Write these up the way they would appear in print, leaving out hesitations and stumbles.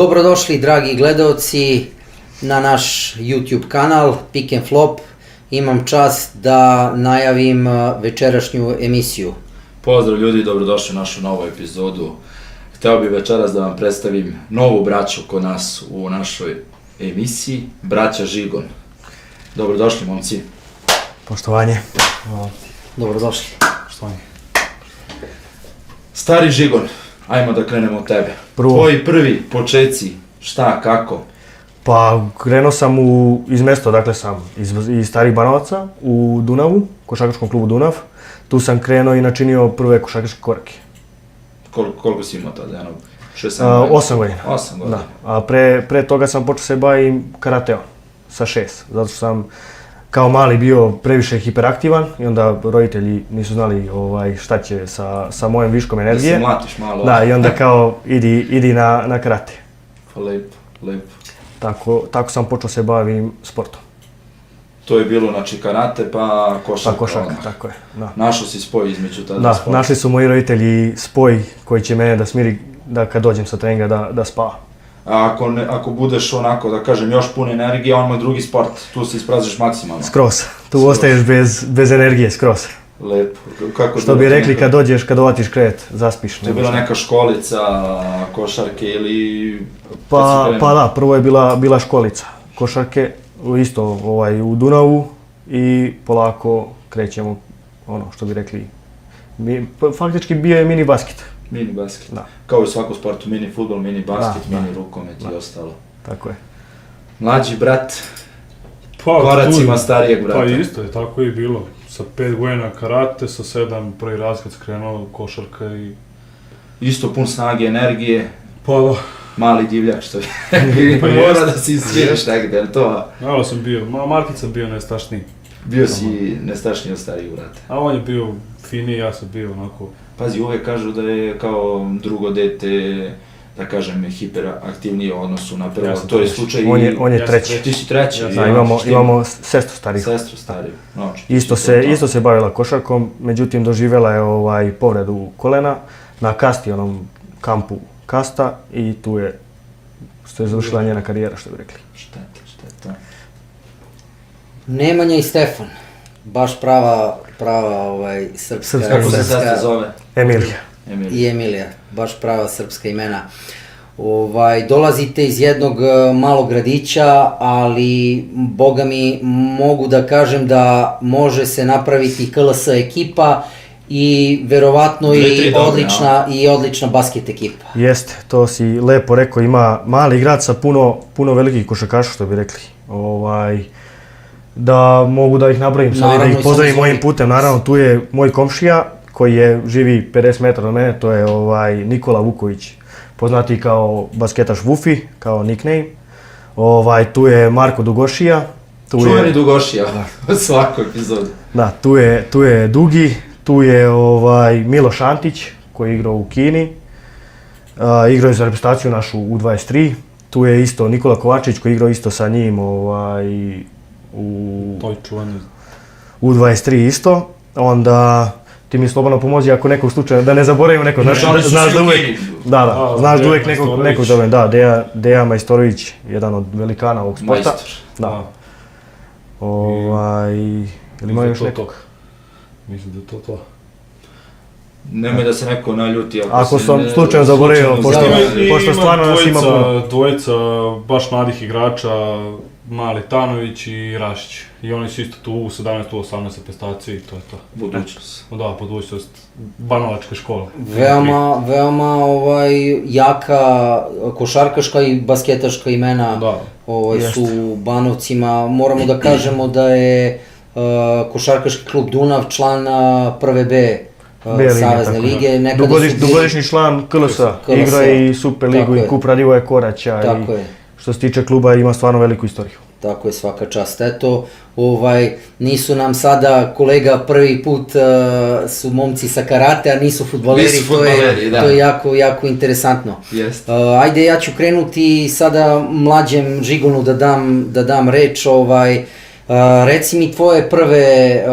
Dobrodošli dragi gledaoci na naš YouTube kanal Pick and Flop. Imam čast da najavim večerašnju emisiju. Pozdrav ljudi, dobrodošli u našu novu epizodu. Hteo bih večeras da vam predstavim novu braću kod nas u našoj emisiji, braća Žigon. Dobrodošli momci. Poštovanje. Dobrodošli. Poštovanje. Stari Žigon, ajmo da krenemo od tebe. Prvo. Tvoji prvi počeci, šta, kako? Pa krenuo sam iz mesta, dakle sam iz Starih Banovaca u Dunavu, košarkaškom klubu Dunav. Tu sam krenuo i načinio prve košarkaške korake. Koliko si imao tada? 8 godina. 8 godina. Da. A pre toga sam počeo se bavim karateom sa 6, zato što sam kao mali bio previše hiperaktivan i onda roditelji nisu znali šta će sa mojim viškom energije. Da se mlatiš malo. Da, i onda kao idi na karate. Pa lepo, lepo. Tako sam počeo se bavim sportom. To je bilo, znači, karate pa košarka. Pa košarka, tako je. Da. Našao si spoj između tada Da, sporta. našli su moji roditelji spoj koji će mene da smiri da kad dođem sa treninga da spavam. A ako budeš onako, da kažem, još pun energije, on ima drugi sport, tu se ispraziš maksimalno. Skroz. Tu ostaješ bez energije, skroz. Lepo. Kako Što bi rekli kad dođeš, kad ovatiš krevet, zaspiš. To je bila neka školica košarke ili... Pa da, prvo je bila školica košarke, isto u Dunavu i polako krećemo, što bi rekli, faktički bio je mini basket. Mini basket. Da. Kao i u svakom sportu, mini fudbal, mini basket, Da, mini rukomet i ostalo. Tako je. Mlađi brat, Pa, koracima starijeg brata. Pa isto je, tako i bilo. Sa 5 godina karate, sa 7 prvi razred krenuo košarka i... Isto pun snage, energije, Pa da, mali divljak što je. Pa Mora jest. da si izviješ negde, jer to... malo sam bio, Markić sam bio najstašniji. Bio si nestašniji od starijeg brata. A on je bio finiji, ja sam bio onako... Pazi, uvek kažu da je kao drugo dete, da kažem, hiperaktivnije u odnosu na prvo. Ja sam To je treći. slučaj On i... je Ja sam treći. Ti si treći. Ja Da, imamo sestru stariju. Sestru stariju. Znači, Isto se bavila košarkom, međutim doživjela je povredu kolena na Kasti, onom kampu Kasta i tu je završila njena karijera, što bi rekli. Šteta. Nemanja i Stefan, baš prava srpska. Kako se sestra zove? Emilija. I Emilija, baš prava srpska imena. Dolazite iz jednog malog gradića, ali boga mi mogu da kažem da može se napraviti KLS ekipa i verovatno i odlična basket ekipa. Jeste, to si lepo rekao, ima mali grad sa puno velikih košarkaša, što bi rekli. Da mogu da ih nabrojim, sad da ih pozdravim mojim putem. Naravno, tu je moj komšija koji živi 50 metara od mene, to je Nikola Vuković, poznati kao basketaš Vufi, kao nickname. Tu je Marko Dugošija. Čuveni Dugošija u svakoj epizodi. Da, tu je Dugi, tu je Miloš Antić koji je igrao u Kini, igrao je za reprezentaciju našu U23. Tu je isto Nikola Kovačić koji je igrao isto sa njim To je čuvani. U23 isto. Onda ti mi slobodno pomozi ako nekog slučaja, da ne zaboravim nekog, znaš da uvek... Da, znaš da uvek nekog zovem, da, Deja Majstorović, jedan od velikana ovog sporta. Majstor. Da. Ili ima još nekog? Mislim da je to. Nemoj da se neko naljuti Ako sam slučajno zaboravio, pošto stvarno nas ima puno. Dvojica baš mladih igrača, Mali Tanović i Rašić. I oni su isto tu u 17, u 18 prestaciji i to je to. Budućnost. Da, budućnost Banovačke škole. Veoma jaka košarkaška i basketaška imena su u Banovcima. Moramo da kažemo da je košarkaški klub Dunav član prve B Savezne lige. Dugogodišnji član KLS-a, igra i Super ligu i Kup Radivoja Koraća i što se tiče kluba ima stvarno veliku istoriju. Tako je, svaka čast. Eto, nisu nam sada kolega prvi put su momci sa karate, a nisu fudbaleri, to je jako interesantno. Ajde, ja ću krenuti sada mlađem Žigonu da dam reč. Reci mi tvoje prve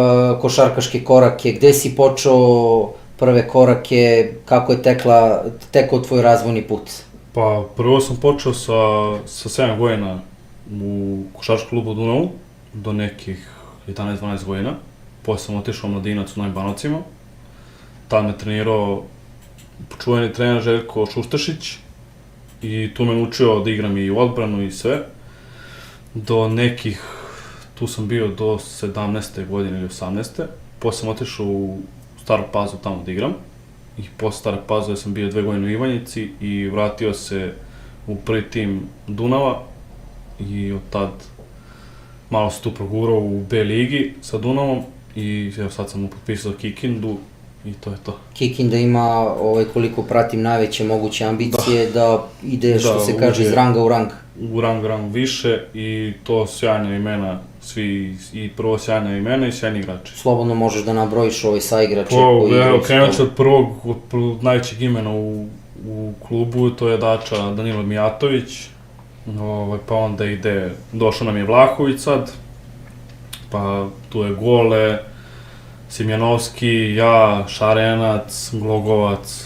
košarkaške korake, gde si počeo prve korake, kako je tekao tvoj razvojni put? Pa prvo sam počeo sa 7 godina u košarkaškom klubu Dunavu, do nekih 11-12 godina. Posle sam otišao u Mladinac u Novim Banovcima. Tad me trenirao čuveni trener Željko Šuštešić i tu me naučio da igram i u odbranu i sve. Do nekih, tu sam bio do 17. godine ili 18. Posle sam otišao u Staru Pazu tamo da igram. I posle Stare Pazove sam bio 2 godine u Ivanjici i vratio se u prvi tim Dunava i od tad malo se tu progurao u B ligi sa Dunavom i evo sad sam mu potpisao Kikindu i to je to. Kikinda ima, koliko pratim, najveće moguće ambicije da ide, što se kaže, iz ranga u rang. U rang više i to sjajna imena, svi, i prvo sjajna imena i sjajni igrači. Slobodno možeš da nabrojiš saigrače koji... Evo, krenut ću od prvog, od najvećeg imena u klubu, to je Dača Danilo Mijatović, pa onda došao nam je Vlahović sad, pa tu je Gole, Simjanovski, ja, Šarenac, Glogovac,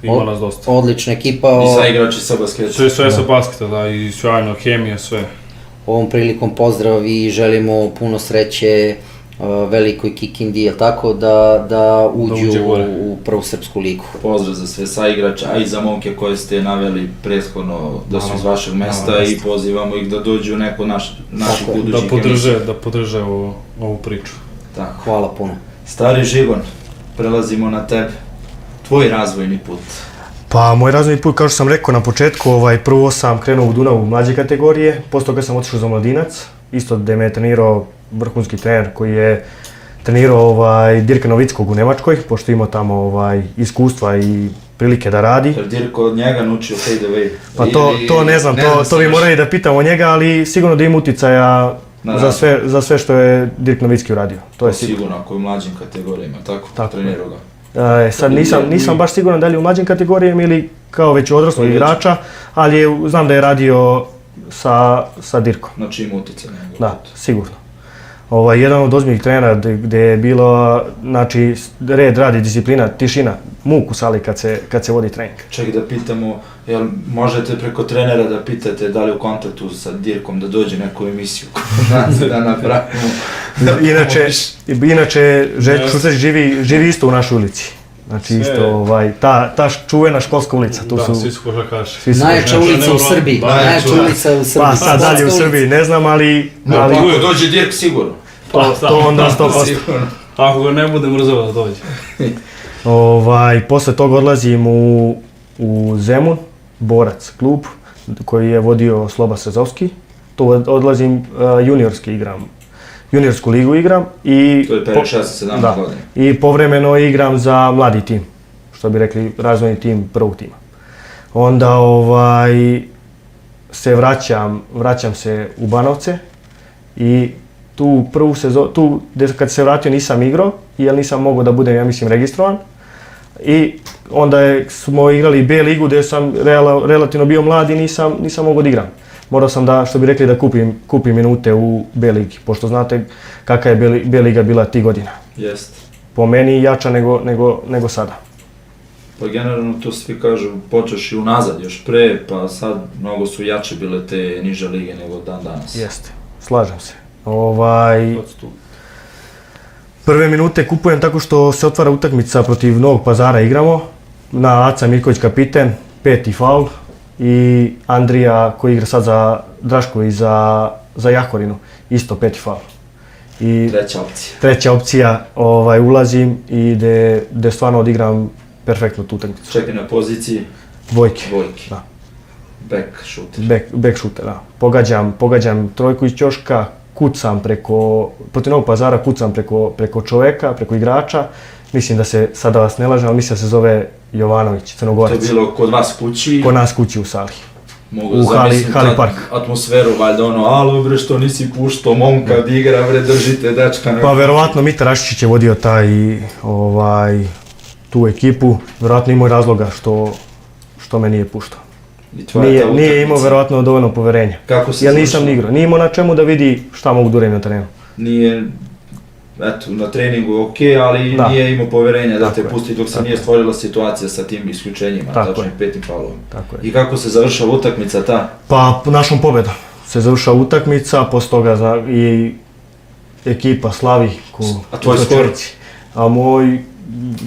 ima nas dosta. Odlična ekipa. I sa igrači sa basketa. Sve sa basketa, da, i sjajno, hemija, sve. Ovom prilikom pozdrav i želimo puno sreće velikoj Kikindi, tako da uđu u prvu srpsku ligu. Pozdrav za sve saigrače, a i za momke koje ste naveli prethodno da su iz vašeg mesta i pozivamo ih da dođu u neko naših budućih emisija. Da podrže ovu priču. Tako. Hvala puno. Stari Žigon, prelazimo na tebe. Tvoj razvojni put. Pa moj razvojni put, kao što sam rekao na početku, prvo sam krenuo u Dunavu mlađe kategorije, posle toga sam otišao za Mladinac, isto gde me je trenirao vrhunski trener koji je trenirao Dirka Novickog u Nemačkoj, pošto ima tamo iskustva i prilike da radi. Jer Dirko od njega naučio fade away? Pa to ne znam, to bi morali da pitamo njega, ali sigurno da ima uticaja za sve što je Dirk Novicki uradio. To je sigurno, ako je u mlađim kategorijama, tako? Trenirao ga. Sad nisam baš siguran da li u mlađim kategorijama ili kao već odraslog igrača, ali znam da je radio sa Dirkom. Znači ima utjecaj. Da, sigurno. Jedan od ozbiljnih trenera gdje je bilo, znači, red, radi, disciplina, tišina, muk u sali kad se vodi trening. Ček da pitamo, jel možete preko trenera da pitate da li u kontaktu sa Dirkom da dođe neku emisiju da napravimo? Inače, Željko Šuštešić živi isto u našoj ulici. Znači isto, ta čuvena školska ulica. Da, svi su košarkaši. Najjača ulica u Srbiji. Pa sad dalje u Srbiji, ne znam, ali... Dođe Dirk sigurno. To onda 100%. Ako ga ne bude mrzelo da dođe. Posle toga odlazim u Zemun, Borac klub, koji je vodio Sloba Sezovski. To odlazim juniorski igram. Juniorsku ligu igram i... To je 16-17 godina. I povremeno igram za mladi tim, što bi rekli razvojni tim prvog tima. Onda se vraćam se u Banovce i tu prvu sezonu, kad se vratio nisam igrao, jer nisam mogao da budem, ja mislim, registrovan. I onda smo igrali B ligu gdje sam relativno bio mlad i nisam mogao da igram. Morao sam da, što bi rekli, da kupim minute u B ligi, pošto znate kakva je B liga bila tih godina. Jest. Po meni jača nego sada. Pa generalno to svi kažu, počeš i unazad još pre, pa sad mnogo su jače bile te niže lige nego dan danas. Jeste, slažem se. Prve minute kupujem tako što se otvara utakmica protiv Novog Pazara, igramo. Na Aca Mirković kapiten, 5. faul. I Andrija koji igra sad za Drašković za Jahorinu, isto 5. faul. I treća opcija, ulazim i gde stvarno odigram perfektno tu utakmicu. Čekaj, na poziciji? Dvojke. Da. Back shooter. Back shooter, da. Pogađam trojku iz ćoška, kucam protiv Novog Pazara kucam preko čoveka, preko igrača. Mislim da se, sada vas ne lažem, ali mislim da se zove Jovanović, Crnogorac. To je bilo kod vas kući? Kod nas kući u sali. Mogu zamislim atmosferu, valjda alo bre što nisi puštao momka da igra, bre držite dečka. Pa verovatno Mita Rašičić je vodio tu ekipu, verovatno imao razloga što me nije puštao. Nije imao verovatno dovoljno poverenja. Kako se jer nisam ni igrao, nije imao na čemu da vidi šta mogu da uradim na terenu. eto, na treningu ok, ali nije imao poverenja da te pusti dok se nije stvorila situacija sa tim isključenjima, tačnim 5. faulom. I kako se završava utakmica ta? Pa našom pobedom se završava utakmica, posle toga i ekipa slavi. A tvoj skor? A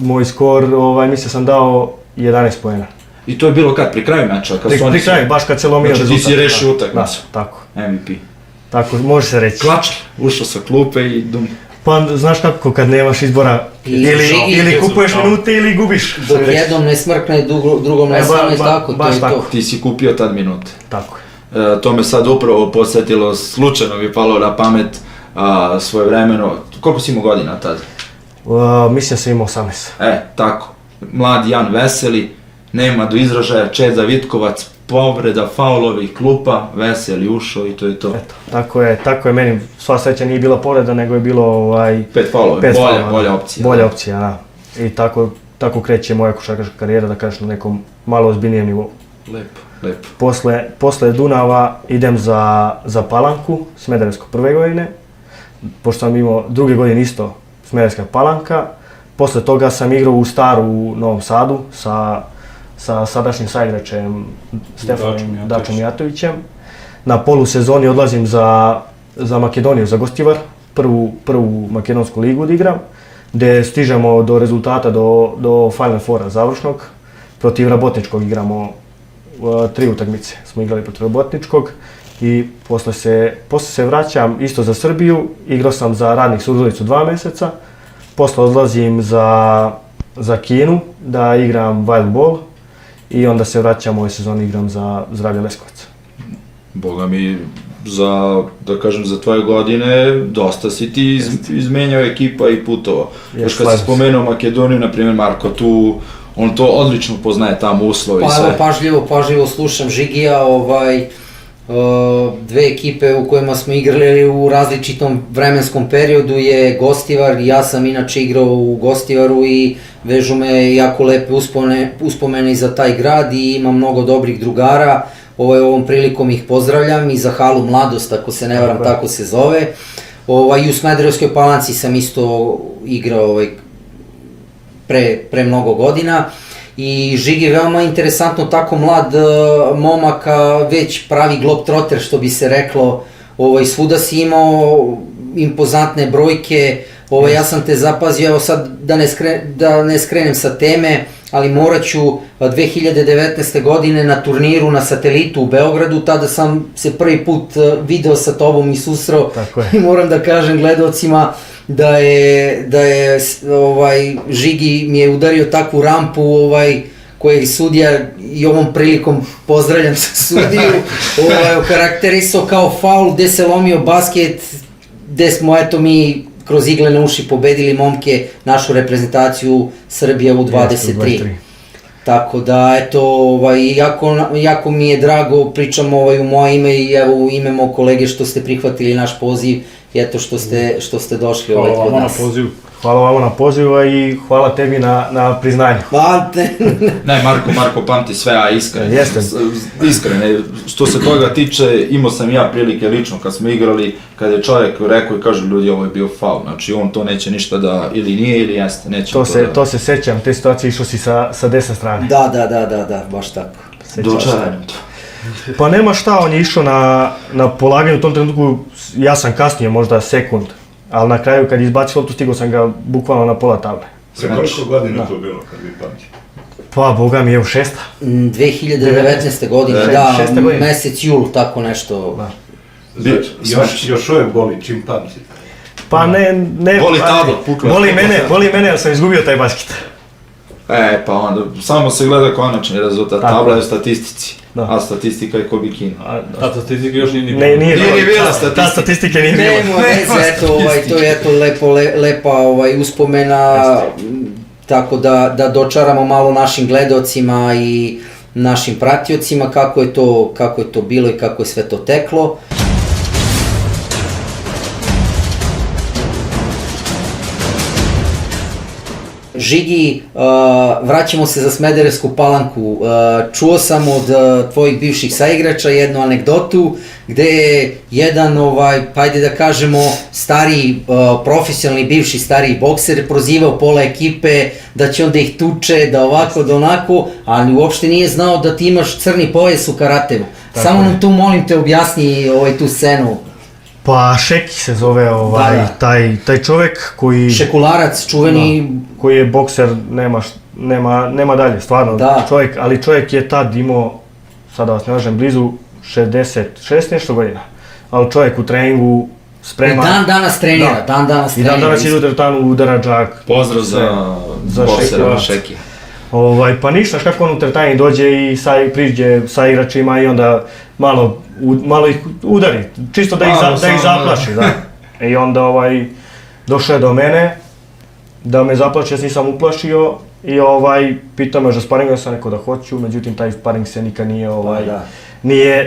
moj skor, mislio sam dao 11 poena. I to je bilo kad? Pri kraju meča? Pri kraju, baš kad se lomio rezultat. Znači ti si rešio utakmicu? Da, tako. MVP. Tako, može se reći. Klačar, ušao sa klupe i dum. Pa znaš kako, kad nemaš izbora, ili kupuješ minute ili gubiš. Dok jednom ne smrkne, drugom ne stane, tako, to je to. Ti si kupio tad minute. Tako je. To me sad upravo podsjetilo, slučajno mi je palo na pamet svojevremeno. Koliko si imao godina tad? Mislim sam imao 18. Tako. Mlad Jan Veseli, nema do izražaja, Čeda Vitkovac, povreda, faulovi, klupa, Veseli ušao i to je to. Eto, tako je, meni sva sreća nije bila povreda, nego je bilo 5 faulova, bolja opcija. Bolja opcija, da. I tako kreće moja košarkaška karijera, da kažeš, na nekom malo ozbiljnijem nivou. Lepo. Posle Dunava idem za Palanku, Smederevsko prve godine, pošto sam imao druge godine isto Smederevska Palanka. Posle toga sam igrao u Staru u Novom Sadu sa sadašnjim saigračem Stefanom Dačom Mijatovićem. Na polusezoni odlazim za Makedoniju, za Gostivar, prvu makedonsku ligu da igram, gde stižemo do rezultata, do Final Fora završnog. Protiv Rabotničkog igramo 3 utakmice, smo igrali protiv Rabotničkog i posle se vraćam isto za Srbiju, igrao sam za Radnik Surdulicu 2 meseca, posle odlazim za Kinu da igram Wild Ball i onda se vraćam ove sezone igram za Zdravlje Leskovac. Boga mi, za tvoje godine dosta si ti izmenjao ekipa i putova. Još kad si spomenuo Makedoniju, na primjer Marko, on to odlično poznaje tamo uslove i sve. Pažljivo slušam Žigija, dve ekipe u kojima smo igrali u različitom vremenskom periodu je Gostivar, ja sam inače igrao u Gostivaru i vežu me jako lepe uspomene i za taj grad i imam mnogo dobrih drugara, ovom prilikom ih pozdravljam i za Halu Mladost, ako se ne varam, tako se zove. I u Smederevskoj Palanci sam isto igrao pre mnogo godina. I Žigi je veoma interesantno, tako mlad momak, već pravi globetrotter, što bi se reklo, svuda si imao impozantne brojke, ja sam te zapazio, evo sad da ne skrenem sa teme, ali morat ću 2019. godine na turniru na Satelitu u Beogradu, tada sam se prvi put video sa tobom i susreo i moram da kažem gledalcima da je Žigi mi je udario takvu rampu koji sudija i ovom prilikom pozdravljam sudiju, okarakterisao kao faul gde se lomio basket, gde smo mi kroz iglene uši pobedili momke, našu reprezentaciju Srbije u 23. Tako da, jako mi je drago, pričam u moje ime i u ime mog kolege što ste prihvatili naš poziv i eto što ste došli kod nas. Hvala vama na pozivu i hvala tebi na priznanju. Ne, Marko pamti sve, a iskrene. Što se toga tiče, imao sam ja prilike lično kad smo igrali, kad je čovjek rekao i kaže ljudi ovo je bio faul, znači on to neće ništa da, ili nije ili jeste, neće to da... To se sećam, te situacije išao si sa desne strane. Da, baš tako. Dočaram to. Pa nema šta, on je išao na polaganju u tom trenutku, ja sam kasnije možda sekund. Ali na kraju kad je izbacio loptu stigao sam ga bukvalno na pola table. Sve koliko godina to bilo kad vi pamći? Pa boga mi je u 6. 2019. godine, da, mesec jul, tako nešto. Znači, još uvijek boli, čim pamćite? Pa ne... Boli tabla. Boli mene jer sam izgubio taj basket. Pa onda, samo se gleda konačni rezultat, tabla je u statistici. A statistika je ko bikini. Ta statistika još nije bila. Nije bila statistika. Ta statistika nije bila. Nemo veze, to je lepa uspomena, tako da dočaramo malo našim gledocima i našim pratiocima kako je to bilo i kako je sve to teklo. Žigi, vraćamo se za Smederevsku Palanku. Čuo sam od tvojih bivših saigrača jednu anegdotu gde je jedan, pa ajde da kažemo, stariji, profesionalni bivši stariji bokser prozivao pola ekipe da će onda ih tuče, da ovako, da onako, ali uopšte nije znao da ti imaš crni pojas u karatevu. Samo nam tu, molim te, objasni tu scenu. Pa Šeki se zove taj čovjek koji... Šekularac, čuveni... Koji je bokser, nema dalje, stvarno čovjek, ali čovjek je tad imao, sad da vas ne lažem, blizu 66 nešto godina. Ali čovjek u treningu spreman... I dan danas trenira, I dan danas ide u teretanu, udara džak. Pozdrav za boksera Šeki. Pa ništa, kako on u teretani dođe i priđe sa igračima i onda malo ih udari, čisto da ih zaplaši, da. I onda došao je do mene, da me zaplaši, ja se nisam uplašio i pitao me za sparing, ja sam rekao da hoću, međutim taj sparing se nikad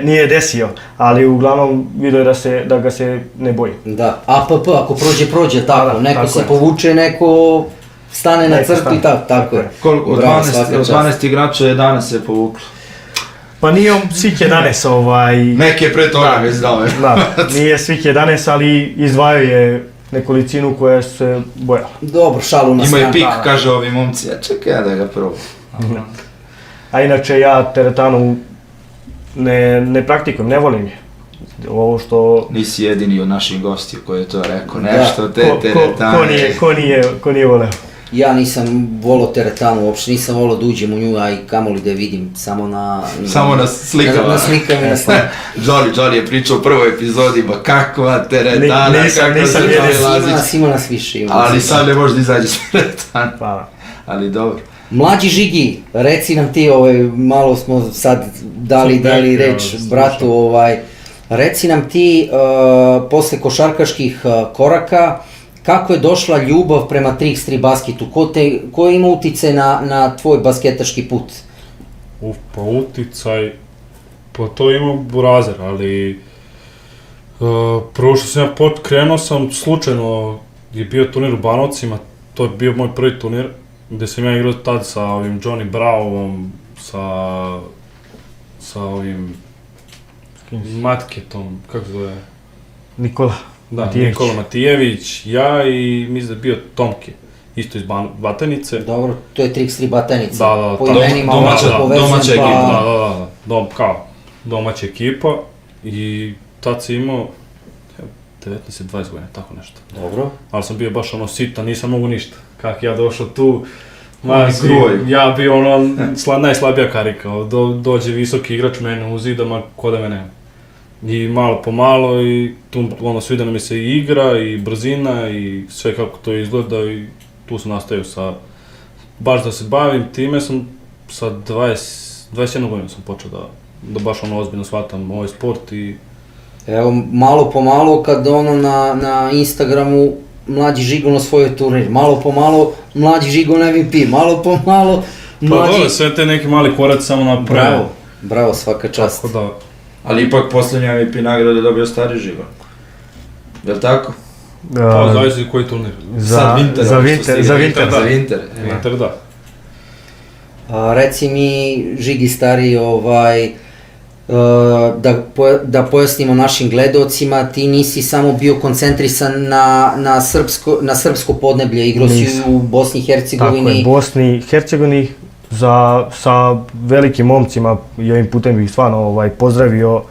nije desio, ali uglavnom vidio je da ga se ne boji. Da, APP, ako prođe tako, neko se povuče, neko stane na crtu i tako je. Od 12 igrača 11 se povuklo. Pa nije on svih 11, Neki je pre toga već znao. Nije svih 11, ali izdvajao je nekolicinu koja se bojala. Dobro, šalu na stranu. Ima je pik, kaže ovi momci, a čekaj ja da ga probam. A inače ja teretanu ne praktikujem, ne volim je. Ovo što... Nisi jedini od naših gostiju koji je to rekao, nešto te teretane. Ko nije voleo? Ja nisam volao teretanu, uopšte nisam volao da uđem u nju, a i kamoli da je vidim, samo na slikama. Na slikama i na slikama. Johnny je pričao u prvoj epizodi, ba kakva teretana, kako se Lazić. Ima nas više. Ali sad ne možeš da izađeš s teretana. Ali dobro. Mlađi Žigi, reci nam ti, malo smo sad dali reč bratu, reci nam ti, posle košarkaških koraka, kako je došla ljubav prema 3x3 basketu? Ko ima uticaj na tvoj basketaški put? Pa uticaj, pa to ima Burazer, ali prvo što sam ja krenuo sam slučajno, je bio turnir u Banovcima, to je bio moj prvi turnir, gde sam ja igrao tad sa ovim Johnny Brownom, sa ovim Matketom, kako se zove? Nikola. Da, Nikola Matijević, ja i mislim da je bio Tomke, isto iz Batajnice. Dobro, to je 3x3 Batajnice. Da, po imenima domaća ekipa. Domaća ekipa i tad sam imao 19-20 godina, tako nešto. Dobro. Ali sam bio baš sitan, nisam mogu ništa. Kak ja došao tu, ja bio najslabija karika, dođe visoki igrač mene uzida, ko da me nema. I malo po malo i tu sviđa mi se i igra i brzina i sve kako to izgleda i tu sam nastavio baš da se bavim time sam sa 21 godina sam počeo da baš ozbiljno shvatam ovaj sport i... Evo, malo po malo kad na Instagramu Mlađi Žigon osvojio turnir, malo po malo Mlađi Žigon MVP, malo po malo Mlađi... Pa dobro, sve te neki mali koraci samo napravo. Bravo, svaka čast. Tako da... Ali ipak posljednja MVP nagrada je dobio Stari Žigon. Je li tako? Pa zavisi koji turnir. Za Vinter. Vinter, da. Reci mi, Žigi Stari, da pojasnimo našim gledalcima, ti nisi samo bio koncentrisan na srpsko podneblje, igrao si u Bosni i Hercegovini. Tako je, Bosni i Hercegovini, sa velikim momcima i ovim putem bih stvarno pozdravio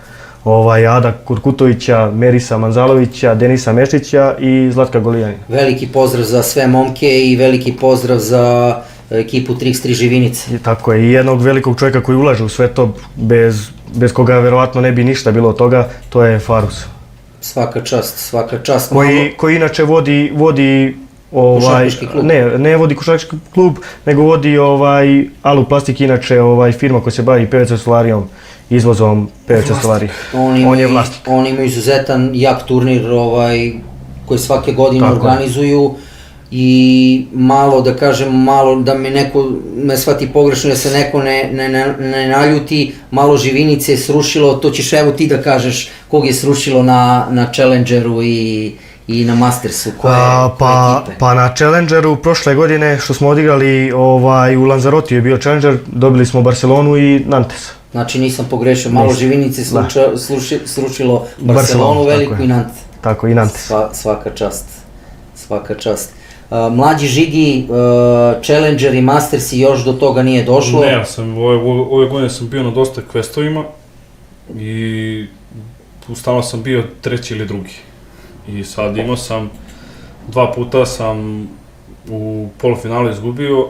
Ada Kurkutovića, Merisa Manzalovića, Denisa Mešića i Zlatka Golijanina. Veliki pozdrav za sve momke i veliki pozdrav za ekipu 3x3 Živinice. Tako je, i jednog velikog čovjeka koji ulaže u sve to, bez koga verovatno ne bi ništa bilo od toga, to je Farus. Svaka čast. Koji inače vodi košarkaški klub. Ne vodi košarkaški klub, nego vodi Alu Plastik, inače firma koja se bavi PVC solarijom, izvozom PVC solarije. On je vlasnik. Oni imaju izuzetan jak turnir koji svake godine organizuju i malo da kažem, malo da me neko ne shvati pogrešno, da se neko ne naljuti, malo Živinice je srušilo, to ćeš evo ti da kažeš kog je srušilo na Challengeru i i na Mastersu? Koje ekipe? Pa na Challengeru prošle godine što smo odigrali u Lanzarotiju je bio Challenger, dobili smo Barcelonu i Nantes. Znači nisam pogrešio, malo Živinice srušilo Barcelonu veliku i Nantes. Tako i Nantes. Svaka čast. Mlađi Žigi, Challenger i Masters i još do toga nije došlo? Ne, ove godine sam bio na dosta questovima i stalno sam bio treći ili drugi. I sad imao sam, 2 puta sam u polufinalu izgubio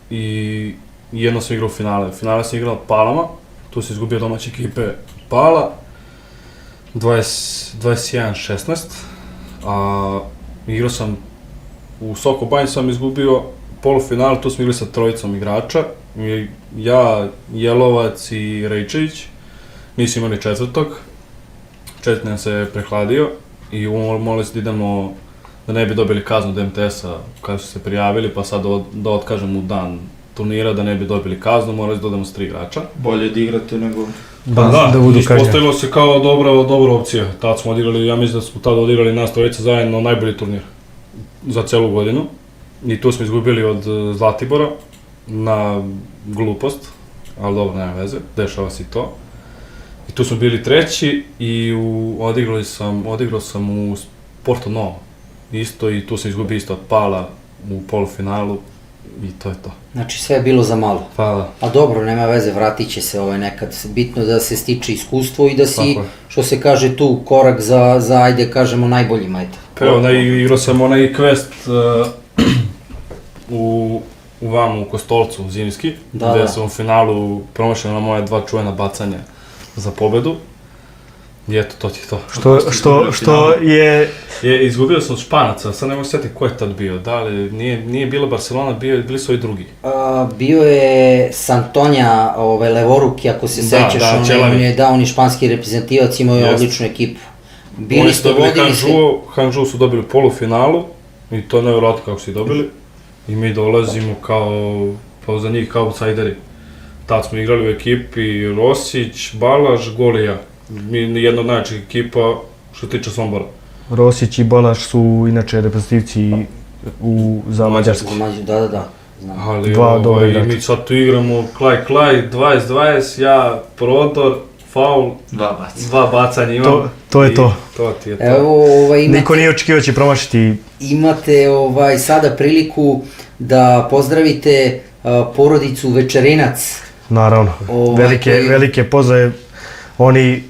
i jedno sam igrao u finale. Finale sam igrao Palama, tu sam izgubio domaće ekipe Pala, 21-16, a igrao sam u Soko Banji sam izgubio polufinalu, tu smo igrali sa trojicom igrača, ja, Jelovac i Rejčević, nisu imali četvrtog nam se prehladio i morali se da idemo, da ne bi dobili kaznu od MTS-a kada su se prijavili, pa sad da otkažem u dan turnira, da ne bi dobili kaznu, morali da dodamo s 3 igrača. Bolje da igrate nego... Da, ispostavilo se kao dobra opcija. Tad smo odigrali, ja mislim da smo tada odigrali nas trojica zajedno najbolji turnir za celu godinu. I tu smo izgubili od Zlatibora na glupost, ali dobro, nema veze, dešava se i to. I tu smo bili treći i odigrao sam u Porto Novo isto i tu sam izgubio isto od Pala u polufinalu i to je to. Znači sve je bilo za malo. Pa da. A dobro, nema veze, vratit će se nekad. Bitno da se stiče iskustvo i da si, što se kaže tu, korak za ajde kažemo najboljima. Pa evo, igrao sam onaj quest u Kostolcu, u Zimski, gde sam u finalu promašao na moje 2 čuvena bacanja za pobedu. I eto, to ti je to. Što je... Izgubio sam od Španaca, sad ne mogu sjetiti ko je tad bio, da li nije bilo Barcelona, bili su ovi drugi. Bio je Santonja Levoruki, ako se sećaš, on je dao ni španski reprezentativac, imao je odličnu ekipu. Oni su dobili Hangzhou su dobili polufinalu i to je nevjerojatno kako su i dobili. I mi dolazimo pa za njih kao outsideri. Tad smo igrali u ekipi Rosić, Balaš, Golija. Jedna od najjačih ekipa što se tiče Sombora. Rosić i Balaš su inače reprezentativci za Mađarsku. Da. Ali mi sad tu igramo klaj, 20-20, ja prodor, faul, 2 bacanja imam. To je to. To ti je to. Niko nije očekivao će promašiti. Imate sada priliku da pozdravite porodicu Večerinac. Naravno, velike pozdrave, oni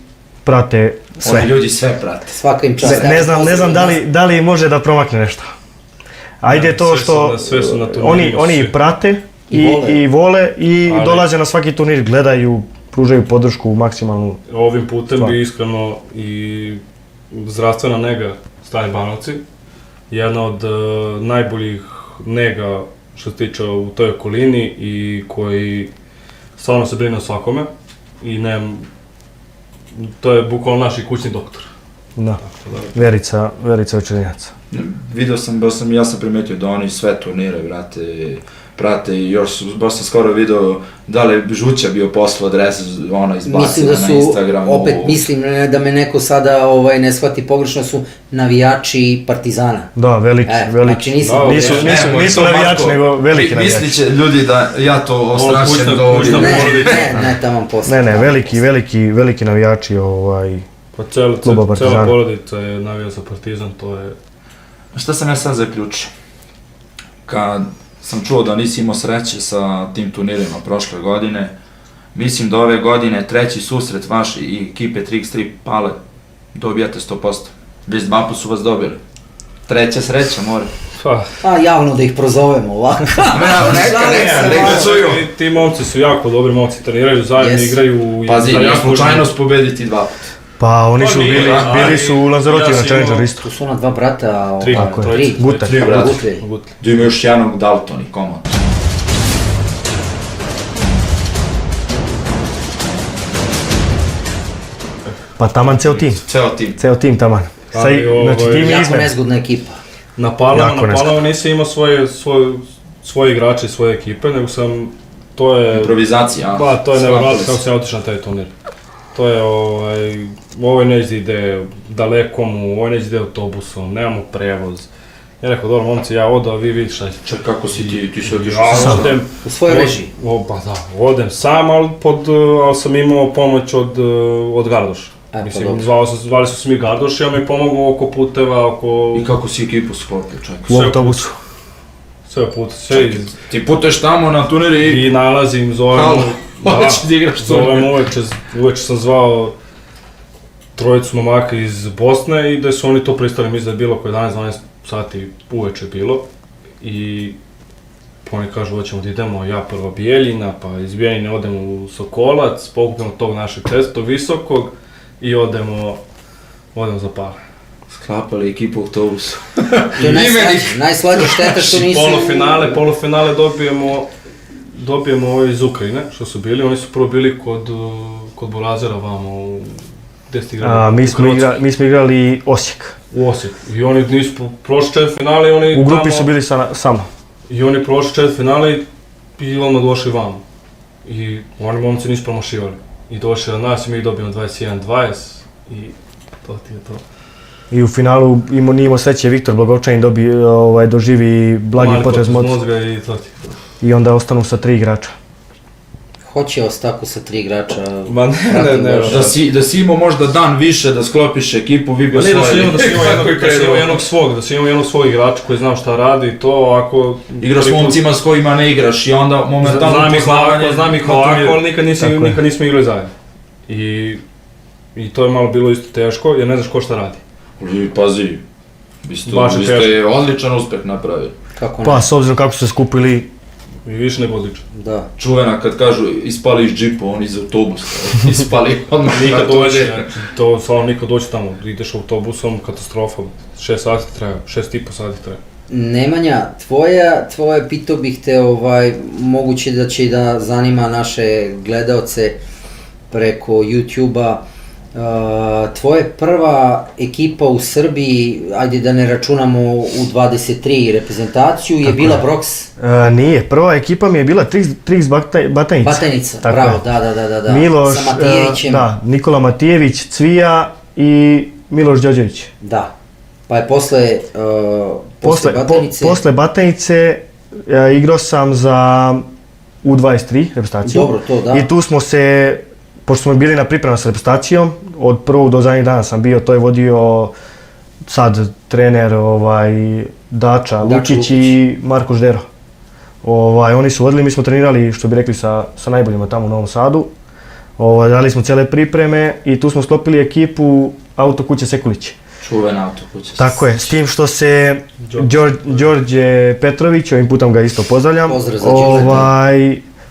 prate sve. Oni ljudi sve prate. Svaka im čast. Ne znam da li može da promakne nešto. Ajde to što oni prate i vole i dolaze na svaki turnir, gledaju, pružaju podršku maksimalnu. Ovim putem bi iskreno i zdravstvena nega Stari Banovci, jedna od najboljih nega što se tiče u toj okolini i koji stvarno se brine o svakome i to je bukvalno naš kućni doktor. Da, Verica Večerinac. Vidio sam, ja sam primetio da oni sve turnire, prate i baš sam skoro vidio da li je Žuća bio poslao adres, izbacio na Instagramu. Opet mislim da me neko sada ne shvati pogrešno, su navijači Partizana. Da, veliki. Nisu navijači, nego veliki navijači. Misliće ljudi da ja to ostrašem do ovdje. Ne, tamo posle. Ne, veliki navijači kluba Partizana. Cela porodica je navija za Partizan, to je... Šta sam ja sad zaključio? Kad sam čuo da nisi imao sreće sa tim turnirima prošle godine, mislim da ove godine treći susret vaš i ekipe 3x3 Pale dobijate 100%. Već 2 puta su vas dobili. Treća sreća mora. Javno da ih prozovemo ovako. Neka čuju. Ti momci su jako dobri momci, treniraju zajedno, igraju... Pazi, nije slučajnost pobediti 2 puta. Pa oni su bili su u Lanzarotiju na Challengeru isto. Tu su ona 2 brata, 3 Gutlej. Tu ima još jednog Dalton i Komod. Pa taman ceo tim. Ceo tim taman. Znači tim je jako nezgodna ekipa. Na Palama nisam imao svoje igrače i svoje ekipe, nego sam... To je... Improvizacija. Pa, to je nevjerojatno kako sam otišao na taj turnir. To je ovaj neće ide daleko mu, ovaj neće ide autobusom, nemamo prevoz. Ja rekao, dobro momci, ja odao, vi vidite šta će. Čak, kako si ti se odišao Ja sam? odem, U svojoj režiji? Pa da, odem sam, ali sam imao pomoć od Gardoša. Mislim, zvali su se mi Gardoš i on mi pomogao oko puteva, oko... I kako si ekipu sklopio, čak? U autobusu. Sve put, sve iz... Ti putuješ tamo na turniri I nalazim, zovem... Hoćeš da igraš turnir. Zovem uveče sam zvao trojicu momaka iz Bosne i da su oni to pristali, mislim da je bilo oko 11-12 sati uveče bilo. I oni kažu, hoćemo da idemo, ja prvo Bijeljina, pa iz Bijeljine odemo u Sokolac, pokupimo tog našeg tog visokog i odemo za Pale. Sklapali ekipu u autobusu. To je najslađe šteta što nisu... Polufinale dobijemo ove iz Ukrajine, što su bili, oni su prvo bili kod Burazera vamo, gdje ste igrali? Mi smo igrali Osijek. U Osijek. I oni nisu prošli četvrtfinale i oni u grupi su bili sa mnom. I oni prošli četvrtfinale i odmah došli vamo. I oni momci nisu promašivali. I došli od nas i mi dobijemo 21-20 i to ti je to. I u finalu nije imao sreće, Viktor Blagovčanin doživi blagi potres mozga i to ti je to. I onda ostanu sa 3 igrača. Hoće ostako sa 3 igrača. Ma ne. Da si imao možda dan više da sklopiš ekipu, vi bi osvojili. Da si imao jednog svog igrača koji zna šta radi i to ako... Igraš s momcima s kojima ne igraš i onda momentalno poznavanje... Znam ih ovako, ali nikad nismo igrali zajedno. I to je malo bilo isto teško jer ne znaš ko šta radi. Pazi, vi ste odličan uspeh napravili. Pa s obzirom kako su se skupili... I više nego odlično. Da. Čuvena kad kažu ispali iz džipa, on iz autobusa. Ispali odmah. Nikad dođe, to stvarno nikad dođe tamo. Ideš autobusom, katastrofa. 6 sati treba, 6,5 sati treba. Nemanja, tvoje pitao bih te, moguće da će da zanima naše gledaoce preko YouTube-a. Tvoja prva ekipa u Srbiji, ajde da ne računamo u 23 reprezentaciju, je bila Brox? Nije, prva ekipa mi je bila Trix Batajnica. Batajnica, bravo, da. Miloš, sa Matijevićem. Da, Nikola Matijević, Cvija i Miloš Đorđević. Da, pa je posle Batajnice... Posle Batajnice igrao sam za U23 reprezentaciju. Dobro, to da. I tu smo se... Pošto smo bili na pripremama s reprezentacijom, od prvog do zadnjeg dana sam bio, to je vodio sad trener Dača Lukić i Marko Ždero. Oni su vodili, mi smo trenirali, što bi rekli, sa najboljima tamo u Novom Sadu. Dali smo cijele pripreme i tu smo sklopili ekipu Autokuća Sekulić. Čuvena Autokuća. Tako je, s tim što se Đorđe Petrović, ovim putem ga isto pozdravljam,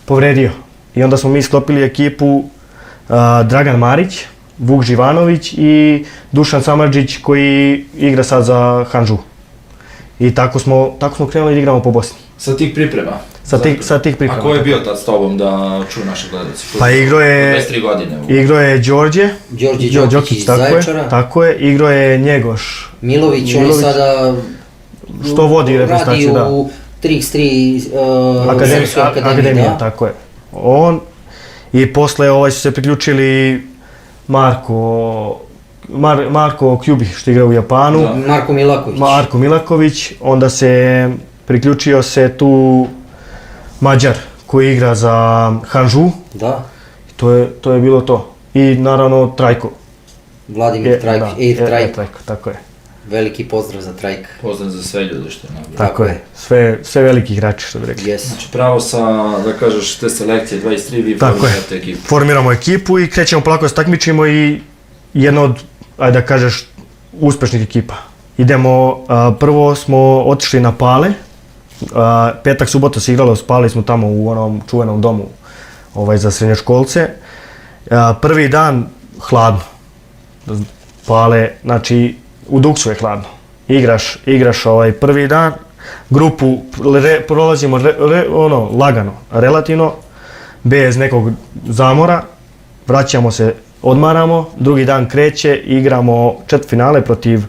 povredio. I onda smo mi sklopili ekipu Dragan Marić, Vuk Živanović i Dušan Samardžić koji igra sad za Hanžu. I tako smo krenuli da igramo po Bosni. Sa tih priprema? Sa tih priprema. A ko je bio tad s tobom da čuju naše gledalci? Pa igrao je Đorđe Đokić iz Zaječara. Tako je, igrao je Njegoš. Milović, on je sada što vodi reprezentaciju, da. Radi u Trix 3 Akademija, tako je. On i posle su se priključili Marko Kjubi što igra u Japanu. Marko Milaković, onda se priključio tu Mađar koji igra za Hanžu. Da. To je bilo to. I naravno Trajko. Vladimir Trajko. Tako je. Veliki pozdrav za Trajka. Pozdrav za sve ljude što je nabrao. Tako je, sve veliki igrači što bi rekli. Yes. Znači pravo sa, da kažeš, te selekcije 23, vi formirate ekipu. Formiramo ekipu i krećemo polako se takmičimo i jedna od, ajde da kažeš, uspešnih ekipa. Idemo, prvo smo otišli na Pale, petak, subota se igralo, spali smo tamo u onom čuvenom domu za srednjoškolce. Prvi dan hladno, Pale, znači u Duksu je hladno. Igraš prvi dan, grupu prolazimo lagano, relativno, bez nekog zamora, vraćamo se, odmaramo, drugi dan kreće, igramo četvrtfinale protiv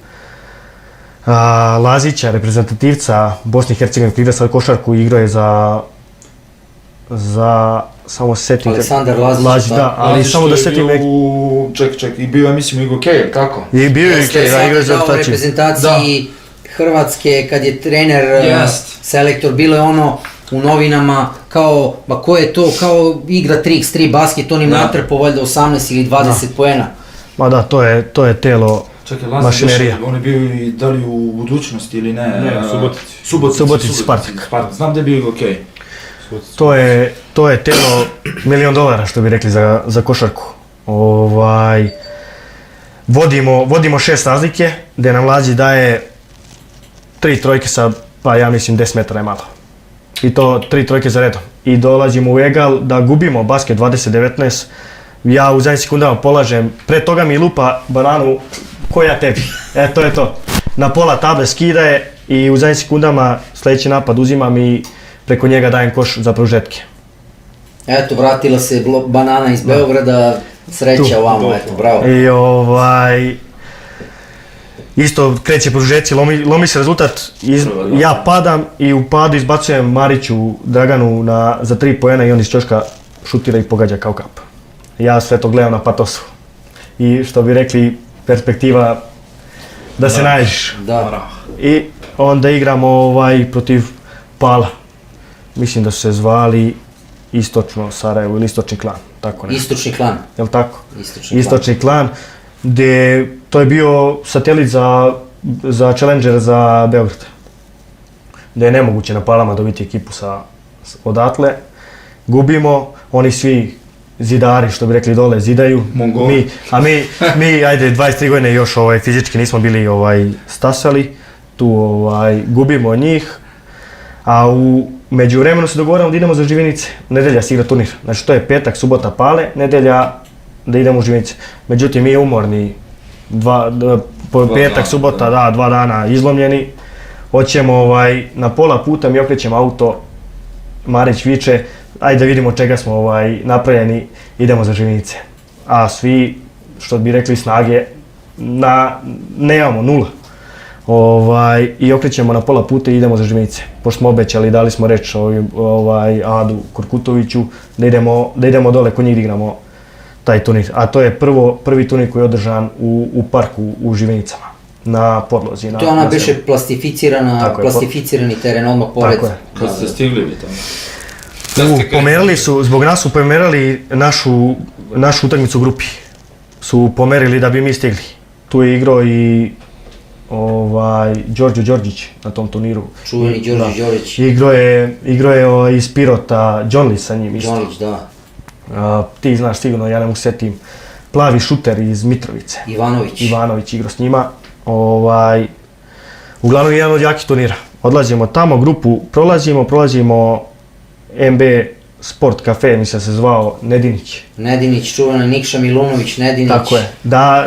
Lazića, reprezentativca Bosne i Hercegovine koji igra sad košarku i igrao je za samo se setim... Aleksandar Lazić, da, ali samo da setim... Ček, i bio je mislim Igo Kejev, tako? I bio je Kejev, da igra za reprezentaciju. U reprezentaciji Hrvatske, kad je trener, selektor, bilo je ono u novinama kao, ba ko je to, kao igra 3x3 basket, on im natrpao valjda 18 ili 20 poena. Ma da, to je telo mašinerija. On je bio i da li u budućnosti ili ne? Ne, Subotici, Spartak. Znam da je bio okej. To je telo $1 milion, što bi rekli za košarku. Vodimo 6 razlike, gdje nam Lađi daje 3 trojke sa, pa ja mislim 10 metara je malo. I to 3 trojke za redom. I dolazimo u egal da gubimo basket 20-19. Ja u zadnjih sekundama polažem, pre toga mi lupa bananu ko ja tebi. To je to. Na pola table skidaje i u zadnjih sekundama sljedeći napad uzimam i preko njega dajem koš za produžetke. Eto, vratila se banana iz Beograda, sreća ovamo, eto, bravo. I isto kreće produžetci, lomi se rezultat, ja padam i u padu izbacujem Mariću Draganu za 3 poena i on iz ćoška šutira i pogađa kao kap. Ja sve to gledam na patosu. I što bi rekli, perspektiva da se nađeš. Da. I onda igramo protiv Pala. Mislim da su se zvali Istočno Sarajevo ili Istočni klan. Tako ne. Istočni klan. Jel' tako? Istočni klan. Gdje to je bio satelit za Challenger za Beograd. Gdje je nemoguće na Palama dobiti ekipu odatle. Gubimo, oni svi zidari, što bi rekli dole, zidaju. Mi, ajde, 23 godine još fizički nismo bili stasali. Tu gubimo njih. A u međuvremenu se dogovorimo da idemo za Živinice. Nedelja se igra turnir. Znači to je petak, subota Pale, nedelja da idemo u Živinice. Međutim, mi je umorni. Petak, subota, da, 2 dana izlomljeni. Hoćemo na pola puta, mi okrećemo auto. Marić viče, ajde da vidimo čega smo napravljeni, idemo za Živinice. A svi, što bi rekli, snage, nemamo, 0. I okrećemo na pola puta i idemo za Živinice. Pošto smo obećali, dali smo reč Adu Korkutoviću da idemo dole kod njih da igramo taj turnir. A to je prvi turnir koji je održan u parku u Živinicama, na podlozi. To je ona biše plastificirani teren odmah pored. Tako je. Kad ste stigli vi tamo? Pomerali su, zbog nas su pomerali našu utakmicu u grupi. Su pomerili da bi mi stigli. Tu je igrao i Đorđo Đorđić na tom turniru. Čuveni Đorđo Đorđić. Igrao je iz Pirota, Đonli sa njim isto. Đonlić, da. Ti znaš sigurno, ja ne mogu setim. Plavi šuter iz Mitrovice. Ivanović igrao s njima. Uglavnom jedan od jakih turnira. Odlazimo tamo, grupu prolazimo MB Sport Cafe, mislim se zvao Nedinić, čuvena Nikša Milunović, Nedinić. Tako je.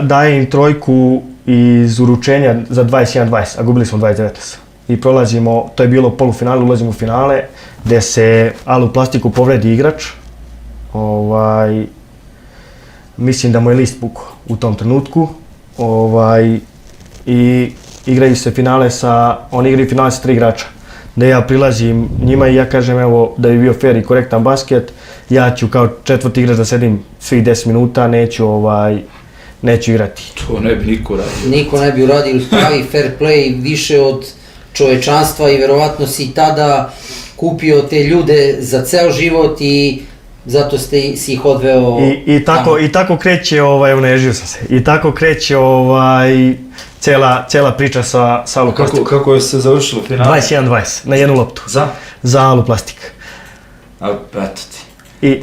Daje im trojku iz uručenja za 21-20, a gubili smo 29. I prolazimo, to je bilo polufinale, ulazimo u finale, gdje se Alu Plastiku povredi igrač. Mislim da mu je list pukao u tom trenutku. I igraju se finale oni igraju finale sa 3 igrača. Da ja prilazim njima i ja kažem evo da bi bio fair i korektan basket, ja ću kao 4. igrač da sedim svih 10 minuta, neću igrati. To ne bi niko radio. Niko ne bi uradio pravi fair play više od čovečanstva i verovatno si tada kupio te ljude za ceo život i zato si ih odveo I tako kreće, unežio sam se, i tako kreće cijela priča sa Alu Plastikom. Kako je se završilo finale? 21-20, na jednu loptu. Za Alu Plastik. Eto ti.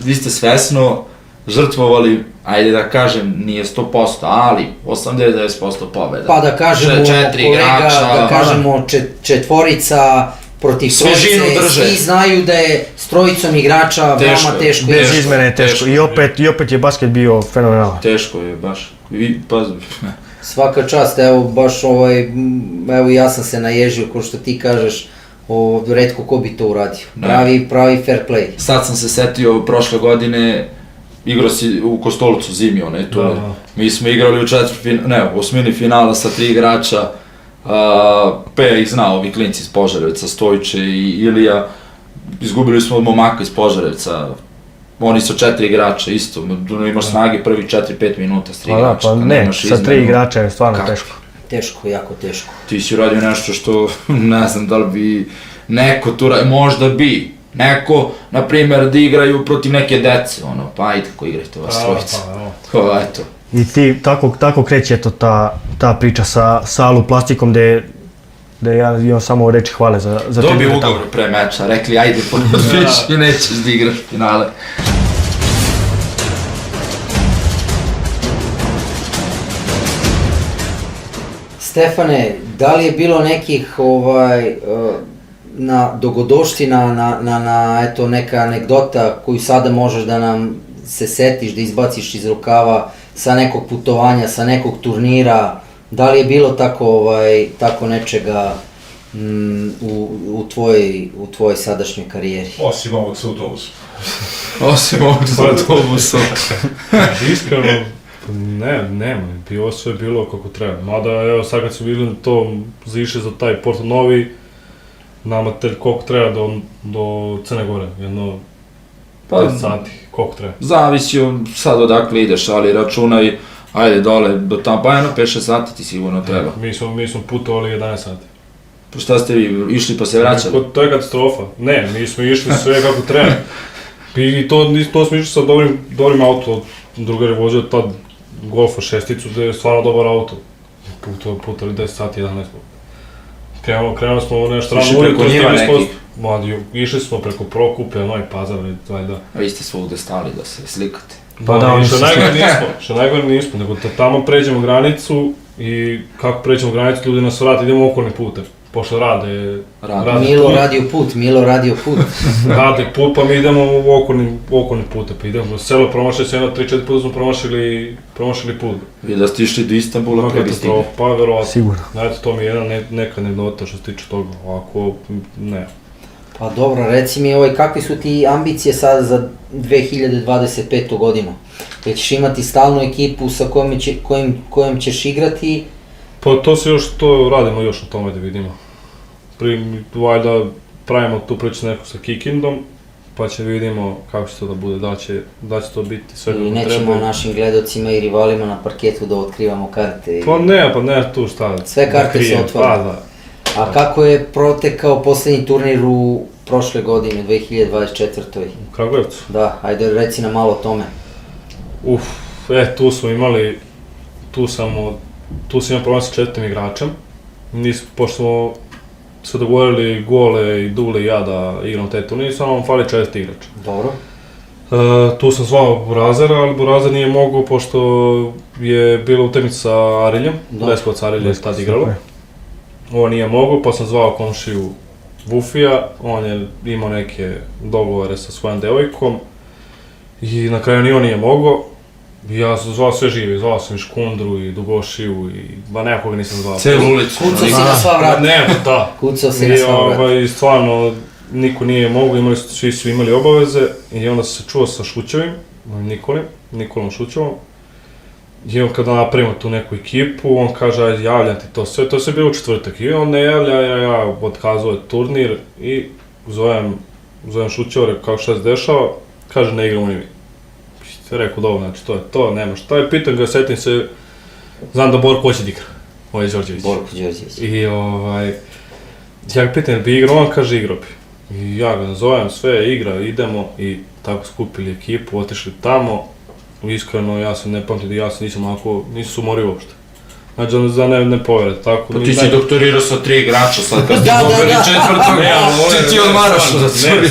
Vi ste svesno žrtvovali, ajde da kažem, nije 100%, ali 89% pobjeda. Pa da kažemo, kolega, da kažemo četvorica protiv trojice, svi znaju da je s trojicom igrača veoma teško. Bez izmene je teško. I opet je basket bio fenomenalan. Teško je baš. Svaka čast, evo baš evo ja sam se naježio, ko što ti kažeš, retko ko bi to uradio. Pravi fair play. Sad sam se setio prošle godine, igrao si u Kostolcu zimio, ne tu. Mi smo igrali u osmini finala sa 3 igrača. Pe ih zna, ovi klinci iz Požarevca, Stojiće i Ilija. izgubili smo od momaka iz Požarevca, oni su 4 igrača isto, imaš snage prvi 4-5 minuta s 3 igrača. Pa ne, sa 3 igrača je stvarno teško. Teško, jako teško. Ti si uradio nešto što, ne znam da li bi neko tu radio, možda bi. Neko, na primjer, da igraju protiv neke dece, pa ajde kako igrajte vas trojica. Eto. I ti, tako kreće eto ta priča sa Alu Plastikom gde ja imam samo reći hvale za Dobio ugovor pre meča, rekli ajde potvrdiš i nećeš da igraš finale. Stefane, da li je bilo nekih dogodoština, eto neka anegdota koju sada možeš da nam se setiš, da izbaciš iz rukava sa nekog putovanja, sa nekog turnira, da li je bilo tako nečega u tvojoj sadašnjoj karijeri? Osim ovog sa autobusom. Osim ovog sa autobusom. Iskreno, nema, sve je bilo kako treba. Mada, evo sad kad su bili zišli za taj Porto Novi, nama koliko treba do Crne Gore, jedno 5 sati, koliko treba? Zavisi sad odakle ideš, ali računaj, ajde dole, do tamo, pa jedno 5-6 sati ti sigurno treba. Mi smo putovali 11 sati. Pa šta ste vi, išli pa se vraćali? To je katastrofa. Ne, mi smo išli sve kako treba. I to smo išli sa dobrim auto, drugar je vozio tad Golfa 6-icu, gde je stvarno dobar auto. Putali 10 sati, 11 sati. Krenuli smo nešto rano ujutro, išli smo preko Prokuplja, Novi Pazar, valjda. A vi ste svugde stali da se slikate. Pa da, što najgore nismo, nego da tamo pređemo granicu i kako pređemo granicu, ljudi nas vrati, idemo okolni putem, pošto rade Milo radio put. Rade put, pa mi idemo u okolni putem, pa idemo u selo, promašali se 3-4 puta smo promašili put. I da ste išli do Istanbula pre bi stigli? Pa verovatno. Sigurno. Znate, to mi je neka anegdota što se tiče toga, ovako, ne. Pa dobro, reci mi kakvi su ti ambicije sada za 2025. godinu? Ćeš imati stalnu ekipu sa kojom ćeš igrati? Pa to radimo još na tome da vidimo. Valjda pravimo tu priču neku sa Kikindom, pa će vidimo kako će to da bude, da će to biti sve kako treba. I nećemo našim gledocima i rivalima na parketu da otkrivamo karte. Pa ne tu šta. Sve karte se otvara. A kako je protekao poslednji turnir u prošle godine, 2024. U Kragujevcu? Da, ajde reci nam malo o tome. Tu smo imali, tu sam imao problem sa 4 igračem. Pošto smo se dogovorili Gole i Dule i ja da igram taj turnir, samo nam fali 4 igrača. Dobro. Tu sam zvao Burazera, ali Burazer nije mogao pošto je bila utakmica sa Ariljem, Leskovac Arilje je tad igralo. On nije mogao, pa sam zvao komšiju Vufija, on je imao neke dogovore sa svojom devojkom i na kraju ni on nije mogao. Ja sam zvao sve žive, zvao sam i Škundru i Dugošiju i nekoga nisam zvao. Celu ulicu. Kucao si na sva vrata. Kucao si na sva vrata. I stvarno niko nije mogao, svi su imali obaveze i onda sam se čuo sa Šućevim, Nikolom Šućevom. I on kada napravimo tu neku ekipu, on kaže ajde javljam ti to sve, to je sve bilo u četvrtak i on ne javlja, ja otkazuje turnir i zovem Šućeva, rekao kako šta se dešava, kaže ne igramo ni mi. Rekao dobro, znači to je to, nema šta je, pitan ga, setim se, znam da Borko hoće da igra, ovo je Đorđević. Borko Đorđević. I ja ga pitan bi igrao, on kaže igrao bi. I ja ga zovem, sve igra, idemo i tako skupili ekipu, otišli tamo. Iskreno, ja sam ne pamtim da nisam se umorio uopšte. Znači, da ne poverate, tako... Pa ti si doktorirao sa 3 igrača sad, kad ste dobili 4. ti odmaraš za curi.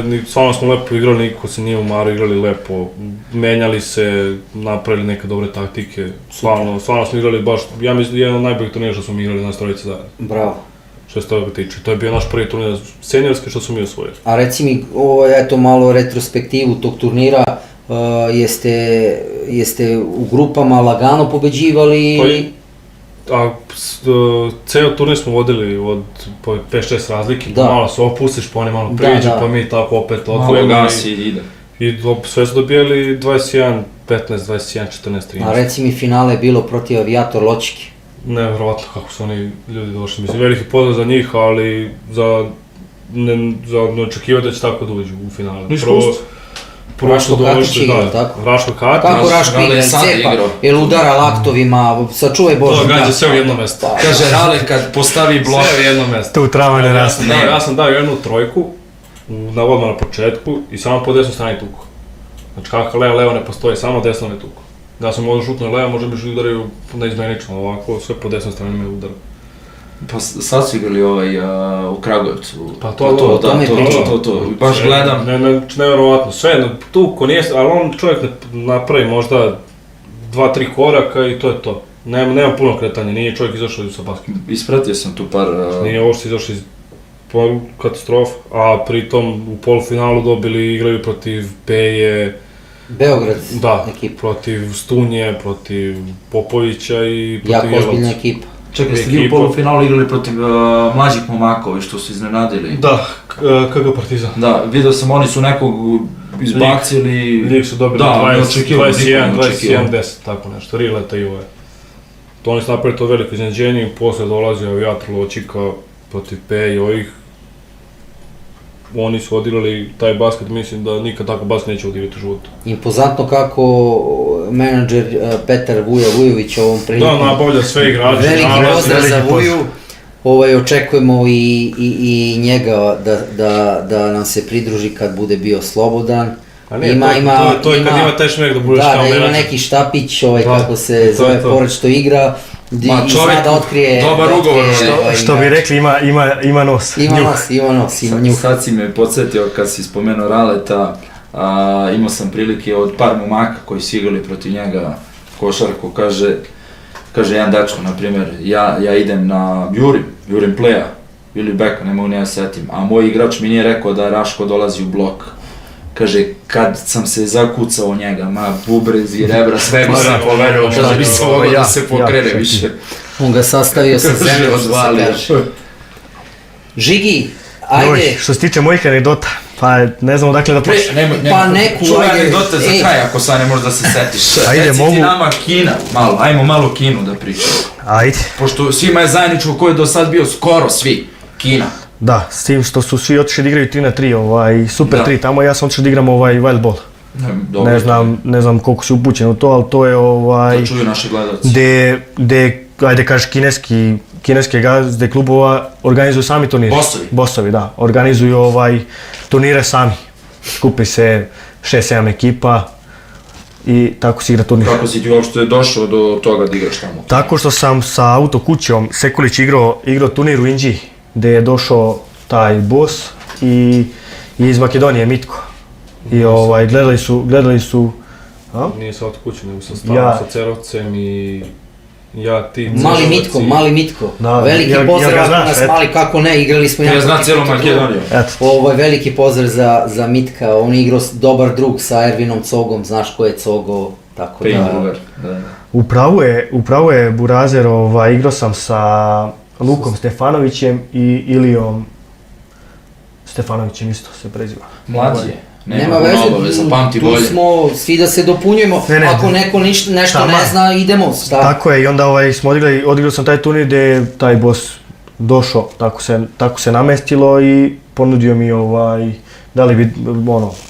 Ne, stvarno smo lepo igrali, niko se nije umarao, igrali lepo, menjali se, napravili neke dobre taktike, stvarno smo igrali baš, ja mislim, jedan od najboljih turnira što smo igrali nas trojice zajedno. Bravo. Što se toga tiče, to je bio naš prvi turnir seniorski što smo mi osvojili. A reci mi, malo retrospektivu tog turnira, jeste u grupama lagano pobeđivali ili... Ceo turnir smo vodili od 5-6 razlike, malo se opustiš, pa oni malo priđu, pa mi tako opet odvojili. Malo gasi i ide. I sve su dobijali 21-15, 21-14-13. A reci mi, finale je bilo protiv Avijator Ločiki. Nevjerovatno kako su oni ljudi došli, mislim, veliki pozdrav za njih, ali za ne očekivati da će tako da uđu u finale. Prvo što došli, tako? Raško Katić. Kako Raško igra, cepa, jel udara laktovima, sačuvaj Bože. To gađa sve u jedno mesto. Kaže Rale kad postavi blok. Sve u jedno mesto. Tu trava ne raste. Ja sam dao jednu trojku, odmah na početku, i samo po desnoj strani tuku. Znači kako levo ne postoji, samo desno ne tuku. Da sam možda šutno levo, možda bi udaraju neizmenično, ovako sve po desnoj strani me udara. Pa sad su igrali u Kragujevcu. Pa to, baš gledam. Nevjerovatno, sve tu ko nije, ali on čovjek napravi možda 2-3 koraka i to je to. Nema puno kretanja, nije čovjek izašao sa basketom. Ispratio sam tu par... Nije ovo što izašao iz katastrofa, a pritom u polufinalu igraju protiv Peje. Beograd ekipa. Protiv Stunje, protiv Popovića i protiv Jelaca. Jako ozbiljna ekipa. Čekaj, ste vi u polufinalu igrali protiv mlađih momaka, što su iznenadili? Da, KG Partizan. Da, vidio sam, oni su nekog izbacili... Lijek su dobili 21-10, tako nešto, Rileta i ove. To oni su napravili to veliko iznenađenje i posle dolazio Vjatr Ločika protiv Peje i ovih. Oni su odigrali taj basket, mislim da nikad tako basket neće odigrati u životu. Impozantno kako menadžer Petar Vujović ovom prilikom... Da, nabavlja sve igrače. Veliki pozdrav za Vuju. Očekujemo i njega da nam se pridruži kad bude bio slobodan. To je kad ima taj šmek da budeš kao menadžer. Da, ima neki štapić, kako se zove, pored što igra. Ma čovjek, dobar ugovor. Što bi rekli, ima nos. Ima njuh. Sad si me podsjetio kad si spomenuo Raleta, imao sam prilike od par momaka koji su igrali protiv njega košarku, kaže jedan dečko, na primjer, ja idem na Jurim Pleja ili Beka, ne mogu ne ja setim, a moj igrač mi nije rekao da Raško dolazi u blok. Kaže, kad sam se zakucao njega, bubrez i rebra, sve mi se poverio, kaže, nisam mogao da se pokrene više. On ga sastavio sa zemljom, što se kaže. Žigi, ajde. Što se tiče mojih anegdota, pa ne znam odakle da počnem. Pa neku, čuvaj anegdote za kraj, ako sad ne možeš da se setiš. Reci ti nama Kina, ajmo malo Kinu da pričamo. Ajde. Pošto svima je zajedničko ko je do sad bio skoro svi, Kina. Da, s tim što su svi otišli da igraju 3-3, Super 3 tamo, ja sam otišao da igram Wild Ball. Ne znam koliko si upućen u to, ali to je To čuju naši gledalci. Gde, ajde kažeš, kineske gazde klubova organizuju sami turnire. Bossovi, da. Organizuju turnire sami. Skupi se 6-7 ekipa i tako se igra turnir. Kako si ti uopšte došao do toga da igraš tamo? Tako što sam sa autokućom Sekulić igrao turnir u Inđiji, gde je došao taj boss i iz Makedonije, Mitko. I gledali su... Nije sa autokućom, nego sam stavio sa Cerovcem i ti... Mali Mitko. Veliki pozdrav ako nas mali, kako ne, igrali smo... Ja znam cijelu Makedoniju. Veliki pozdrav za Mitka, on je igrao dobar drug sa Ervinom Cogom, znaš ko je Cogo, tako da... Upravo je Burazer, igrao sam sa Lukom Stefanovićem i Ilijom Stefanovićem, isto se preziva. Mlađi je. Nema veze, tu smo svi da se dopunjujemo, ako neko nešto ne zna, idemo. Tako je, i onda smo odigrao sam taj turnir gdje je taj boss došao, tako se namestilo i ponudio mi da li bi,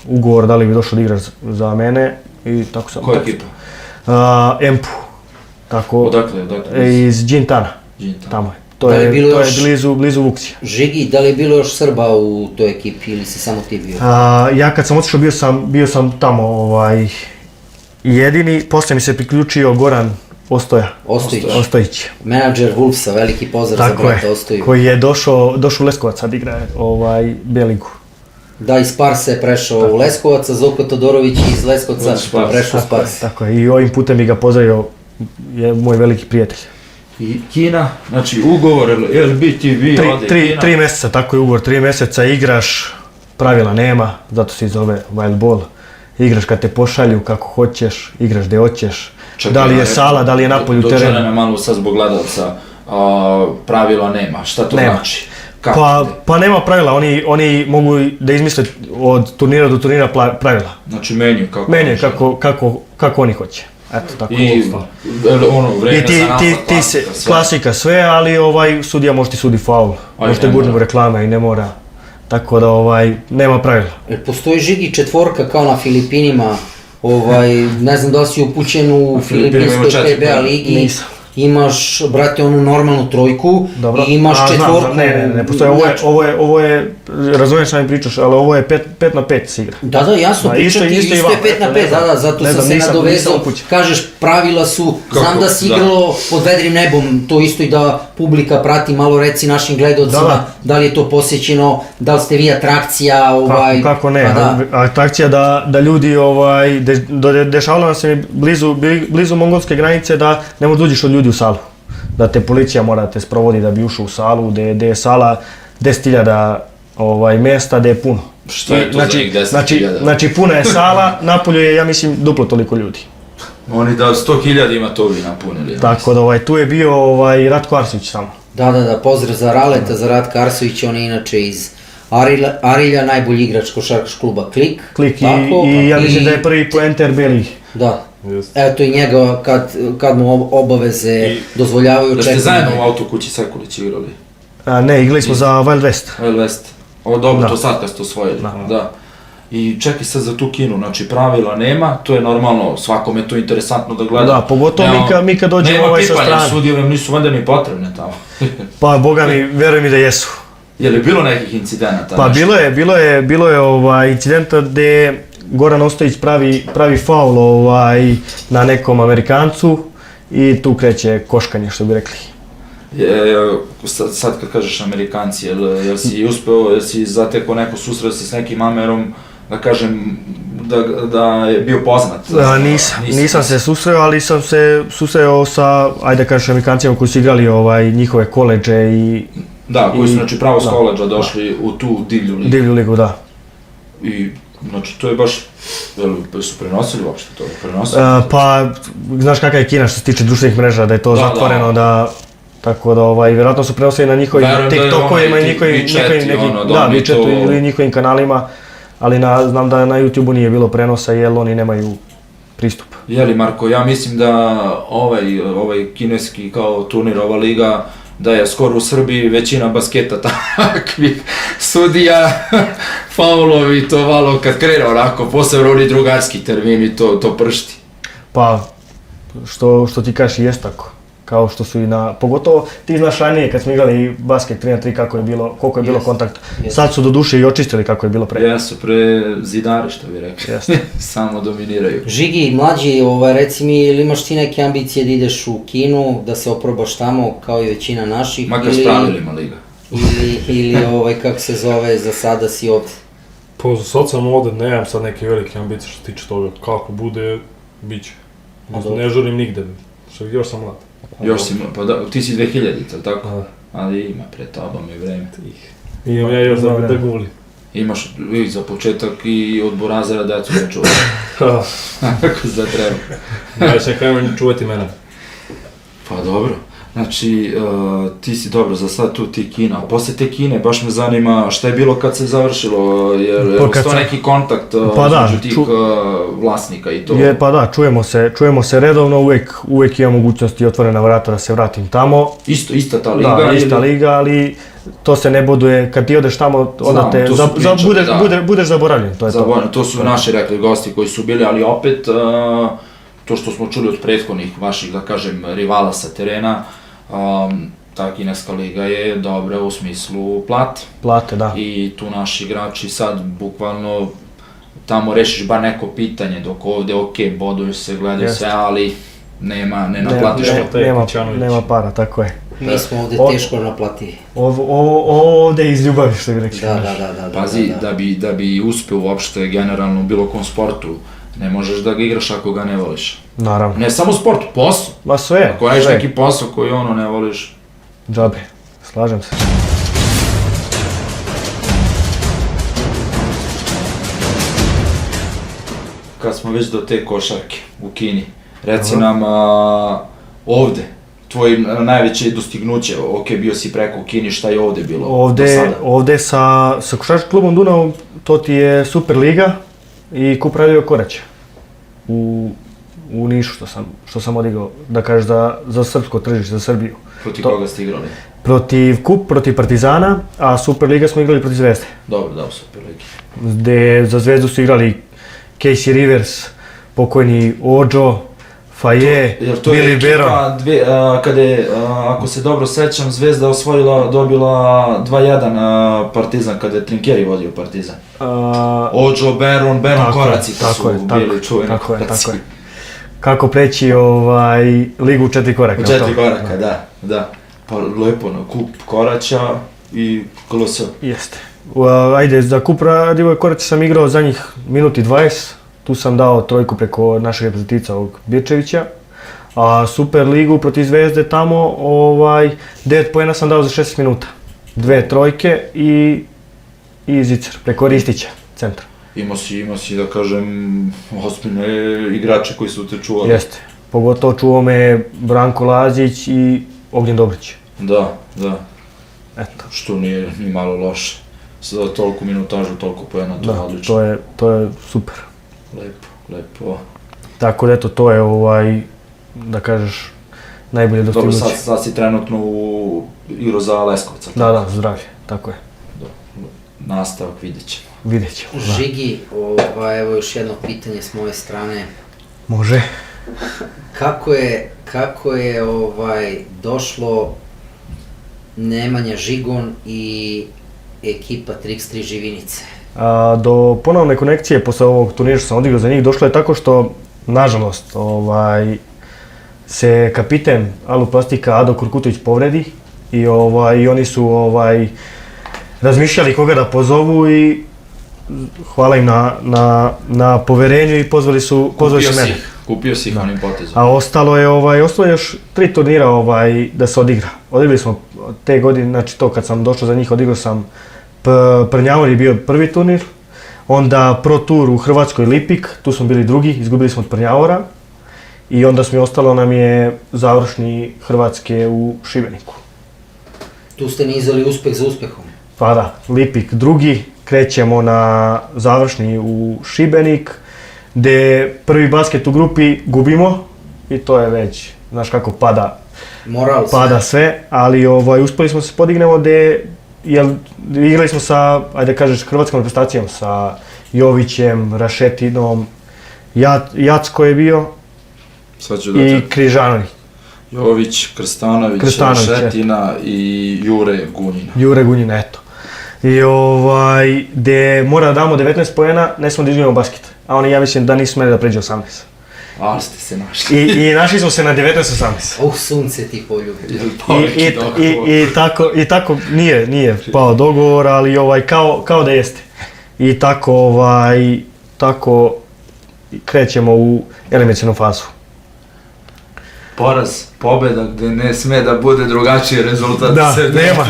ugovor, da li bi došao da igraš za mene i tako sam. Koja ekipa? Empu. Odakle? Iz Đintana, tamo je. To je blizu Vuksija. Žigi, da li je bilo još Srba u toj ekipi ili si samo ti bio? Ja kad sam otišao bio sam tamo jedini, poslije mi se priključio Goran Ostojić. Menadžer Wolfsa, veliki pozdrav za brata Ostoju. Koji je došao u Leskovac sad igra B-ligu. Da, iz Sparse je prešao u Leskovac, a Zoko Todorović iz Leskovca prešao u Spars. Tako je, i ovim putem bi ga pozdravio, je moj veliki prijatelj. I Kina, znači ugovor, LBTV, ode Kina. 3 mjeseca, tako je ugovor, 3 mjeseca igraš, pravila nema, zato se zove Wild Ball. Igraš kad te pošalju kako hoćeš, igraš gdje hoćeš, da li je sala, da li je napolju teren. Dođene me malo sad zbog gledalca, pravila nema, šta to znači? Pa nema pravila, oni mogu da izmisle od turnira do turnira pravila. Znači menju kako oni hoće. Eto, tako. I vreme za napad, klasika sve, ali sudija može ti sudi faul, može te gurnu reklame i ne mora. tako da nema pravila. Postoji Žigi četvorka kao na Filipinima, ne znam da li si upućen u Filipinskoj PBA ligi. Nisam. Imaš, brate, onu normalnu trojku i imaš četvorku. Ne, postoje, ovo je, razumijem šta mi pričaš, ali ovo je 5 na 5 se igra. Da, jasno, pričam ti, isto je 5 na 5, zato sam se nadovezao, kažeš pravila su, znam da si igralo pod vedrim nebom, to isto i da publika prati, malo reci našim gledalcima, da li je to posjećeno, da li ste vi atrakcija, Kako ne, atrakcija da ljudi, dešavalo nam se blizu mongolske granice da ne možeš uđeš od ljudi u salu, da te policija mora te sprovodi da bi ušao u salu, gde je sala 10.000 mjesta, gde je puno. Šta je to za njih 10.000? Znači puna je sala, napolju je, ja mislim, duplo toliko ljudi. Oni da 100.000 ima to bi napunili. Tako da tu je bio Ratko Arsić samo. Da, pozdrav za Raleta, za Ratka Arsovića, on je inače iz Arilja, najbolji igrač košarkaškog kluba Klik. I ja mislim da je prvi poenter Beli. Da. Eto i njega kad mu obaveze dozvoljavaju. Da ste zajedno u autokući Sekulić igrali? Ne, igrali smo za Wild West. Wild West. Ovo dobro, to sad kad ste osvojili. Da. I čekaj sad za tu Kinu, znači pravila nema, to je normalno, svakome to interesantno da gleda. Da, pogotovo mi kad dođemo sa strane. Nema pipanja, sudije nam nisu valjda ni potrebne tamo. Pa boga mi, veruj mi da jesu. Je li bilo nekih incidenata? Pa bilo je incidenta gde Goran Ostojić pravi faul na nekom Amerikancu i tu kreće koškanje, što bi rekli. Sad kad kažeš Amerikanci, jel si uspeo, jel si zatekao neko susreo se s nekim Amerom, da kažem, da je bio poznat? Nisam se susreo, ali sam se susreo sa, ajde da kažeš, Amerikancima koji su igrali njihove koledže i... Da, koji su znači pravo s koledža došli u tu divlju ligu. Divlju ligu, da. I, znači, to je baš, su prenosili uopšte to? Pa, znaš kakva je Kina što se tiče društvenih mreža, da je to zatvoreno, da... Tako da, vjerojatno su prenosili na njihovim TikTokovima i njihovim WeChatu ili njihovim kanalima, ali znam da na YouTubeu nije bilo prenosa jer oni nemaju pristup. Jeli Marko, ja mislim da ovaj kineski kao turnir, ova liga, da je skoro u Srbiji većina basketa takvih sudija, faulovi, to malo kad krene onako, posebno oni drugarski termini, to pršti. Pa, što ti kažeš, jest tako. Kao što su i pogotovo ti znaš ranije kad smo igrali basket 3 na 3 koliko je bilo kontakta. Sad su do duše i očistili kako je bilo pre. Jesu, pre zidari što bi rekli. Samo dominiraju. Žigi, mlađi, reci mi, ili imaš ti neke ambicije da ideš u Kinu, da se oprobaš tamo kao i većina naših? Makar s pravilima liga. Ili kako se zove, za sada si ovdje? Pa za sad sam ovdje, nemam sad neke velike ambicije što se tiče toga. Kako bude, bit će. Ne žurim nigde, još sam mlad. Još si, pa da, ti si 2000-ica, tako? Ali ima pred tobom i vreme. Imam ja još da guli. Imaš za početak i od Borazera decu da čuvaš. Ako se da treba. Najviše na kraju čuvati mene. Pa dobro. Znači, ti si dobro za sad tu ti Kina, a posle te Kine baš me zanima šta je bilo kad se završilo, jer je to neki kontakt između tih vlasnika i to? Pa da, čujemo se redovno, uvek imam mogućnosti otvorena vrata da se vratim tamo. Ista ta liga? Da, ista liga, ali to se ne boduje, kad ti odeš tamo, onda te budeš zaboravljen, to je to. To su naši rekli gosti koji su bili, ali opet, to što smo čuli od prethodnih vaših, da kažem, rivala sa terena, ta kineska liga je dobra u smislu plate. Plate, da. I tu naši igrači sad bukvalno tamo rešiš bar neko pitanje, dok ovde boduješ se, gledaju sve, ali ne naplatiš to. Nema para, tako je. Mi smo ovde teško naplativi. Ovde iz ljubavi, što bi rekli. Da. Pazi, da bi uspeo uopšte generalno u bilo kom sportu, ne možeš da ga igraš ako ga ne voliš. Naravno. Ne samo sportu, posao. Ma sve. Ako radiš neki posao koji ne voliš. Džabe, slažem se. Kad smo već do te košarke u Kini, reci nam ovde, tvoje najveće dostignuće, bio si preko u Kini, šta je ovde bilo do sada? Ovde sa košarkaškim klubom Dunav, to ti je Super liga i Kup Radio Korać. u Nišu što sam odigrao, da kažeš za srpsko tržište, za Srbiju. Protiv koga ste igrali? Protiv Partizana, a Superliga smo igrali protiv Zvezde. Dobro, da, Superliga. Gde za Zvezdu su igrali Casey Rivers, pokojni Ođo, Faye, Billy Beron. Kada je, ako se dobro sećam, Zvezda dobila 2-1 Partizan, kada je Trinkieri vodio Partizan. Ođo, Beron Koraci, to su bili čuveni koraci. Kako preći ligu u 4 koraka. U 4 koraka, da. Pa lepo na kup Koraća i KLS. Jeste. Ajde, za kup Radivoje Koraća sam igrao zadnjih minuti 20. Tu sam dao trojku preko našeg reprezentativca ovog Birčevića. A Super ligu protiv Zvezde tamo, 9 poena sam dao za 16 minuta. 2 trojke i zicer preko Ristića, centra. Imao si, da kažem, ozbiljne igrače koji su te čuvali. Jeste. Pogotovo čuvao me Branko Lazić i Ognjen Dobrić. Da. Eto. Što nije ni malo loše. Za toliko minutažu, toliko poena, to je odlično. To je super. Lepo. Tako da eto, to je da kažeš, najbolje dostignuće. Dobro, sad si trenutno u igro za Leskovca. Da, zdravlje, tako je. Nastavak vidjet ćemo. Žigi, evo još jedno pitanje s moje strane. Može. Kako je došlo Nemanja Žigon i ekipa Trix3 Živinice? Do ponovne konekcije posle ovog turnira što sam odigrao za njih došlo je tako što, nažalost, se kapiten Aluplastika Ado Kurkutović povredi i oni su razmišljali koga da pozovu i hvala im na poverenju i pozvali su mene. Kupio si ih onim potezom. A ostalo je još 3 turnira da se odigra. Odigrali smo te godine, znači to kad sam došao za njih odigrao sam Prnjavor je bio prvi turnir, onda Pro Tour u Hrvatskoj Lipik, tu smo bili drugi, izgubili smo od Prnjavora i onda ostalo nam je završni Hrvatske u Šibeniku. Tu ste nizali uspeh za uspehom? Pa da, Lipik drugi, krećemo na završni u Šibenik, gde prvi basket u grupi gubimo i to je već, znaš kako pada sve, ali uspeli smo se podignemo jer igrali smo sa, ajde kažeš, hrvatskom reprezentacijom, sa Jovićem, Rašetinom, Jacko je bio i Križanović. Jović, Krstanović, Rašetina i Jure Gunjina. Eto. I gde mora da damo 19 poena, ne smo da izgledamo basket, a oni ja mislim da nisu smeli da pređe 18. Ali ste se našli. I našli smo se na 19-18. Sunce ti poljubi. I tako nije pao dogovor, ali kao da jeste. I tako krećemo u eliminacionu fazu. Poraz, pobeda gde ne sme da bude drugačiji rezultat. Da, nema.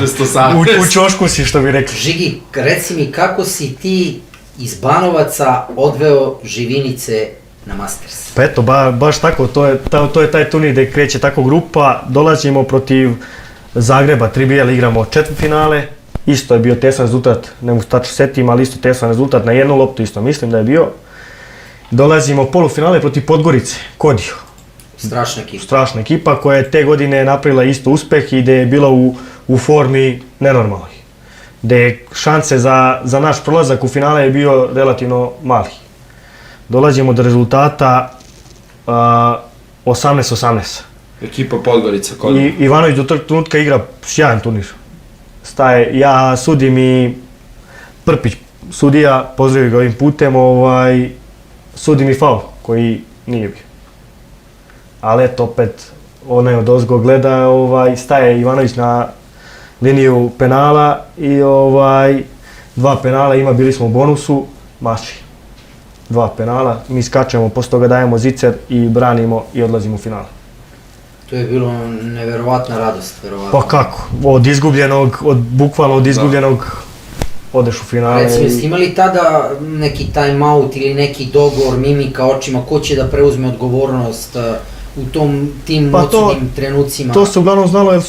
U čošku si, što bi rekli. Žigi, reci mi kako si ti iz Banovaca odveo Živinice na Masters? Pa eto, baš tako, to je taj turnir gde kreće tako grupa, dolazimo protiv Zagreba, 3BL igramo četvrtfinale, isto je bio tesan rezultat, ne mogu tačno setim, ali isto tesan rezultat na jednu loptu, isto mislim da je bio. Dolazimo polufinale protiv Podgorice, Kodio. Strašna ekipa koja je te godine napravila isto uspeh i gde je bila u formi nenormalnoj. Gde šanse za naš prolazak u finale je bio relativno mali. Dolazimo do rezultata 18-18. Ekipa Podgorica, Kodio. Ivanović do tog trenutka igra sjajan turnir. Ja sudim i Prpić sudija, pozdravim ga ovim putem, sudim i faul koji nije bio. Ali eto opet, onaj od ozgo gleda, staje Ivanović na liniju penala i 2 penala ima, bili smo u bonusu, maši. 2 penala, mi skačemo, posle toga dajemo zicer i branimo i odlazimo u finale. To je bilo neverovatna radost, verovatno. Pa kako, bukvalno od izgubljenog odeš u finale. Recimo, ste imali tada neki time out ili neki dogovor, mimika očima, ko će da preuzme odgovornost u tim odsudnim trenucima? To se uglavnom znalo jer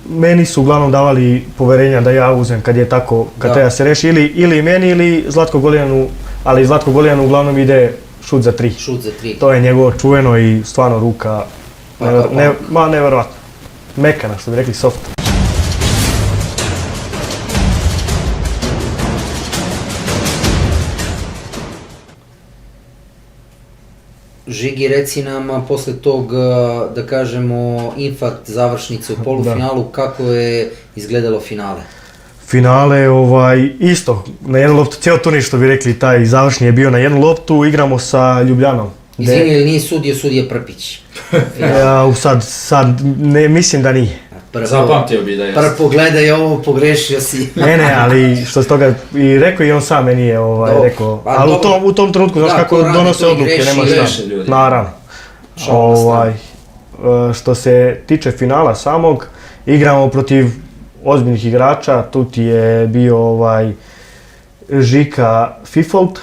meni su uglavnom davali poverenja da ja uzem kad je tako, kad treba se reši ili meni ili Zlatko Golijanu, ali Zlatko Golijanu uglavnom ide šut za 3. Šut za 3. To je njegovo čuveno i stvarno ruka, neverovatno. Mekana, što bi rekli, soft. Žigi, reci nam posle tog, da kažemo, infarkt završnice u polufinalu, kako je izgledalo finale? Finale, isto, na jednu loptu, cijel turnir što bi rekli, taj završni je bio na jednu loptu, igramo sa Ljubljanom. Izvini, ili nije sudija Prpić? Sad, mislim da nije. Zapamtio bi da jeste. Prvo pogledaj ovo, pogrešio si. Ne, ali što s toga, i rekao i on sam meni je rekao, ali u tom trenutku, znaš kako donose odluke, nema šta. Naravno. Što se tiče finala samog, igramo protiv ozbiljnih igrača, tu ti je bio Žika Fifold,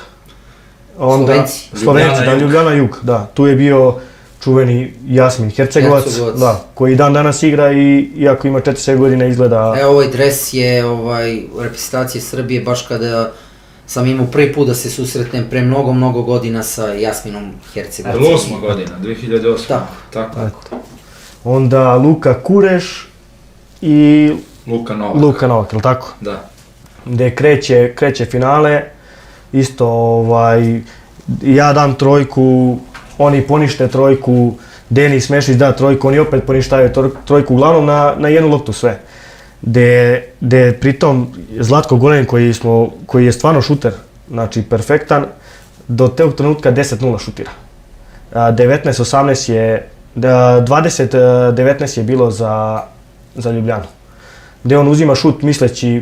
Slovenci, da, Ljubljana Jug, da, tu je bio čuveni Jasmin Hercegovac, da, koji dan danas igra i iako ima 47 godina izgleda... Ovaj dres je reprezentacije Srbije baš kada sam imao prvi put da se susretnem pre mnogo godina sa Jasminom Hercegovacom. 2008. godina, 2008. Tako. Onda Luka Kureš i Luka Novak, je li tako? Da. Gde kreće finale, isto ja dam trojku, oni ponište trojku, Denis Mešić da trojku, oni opet poništaju trojku, uglavnom na jednu loptu sve. Gde pritom Zlatko Golin koji je stvarno šuter, znači perfektan, do tog trenutka 10-0 šutira. 19-18 je, 20-19 je bilo za Ljubljanu. Gde on uzima šut misleći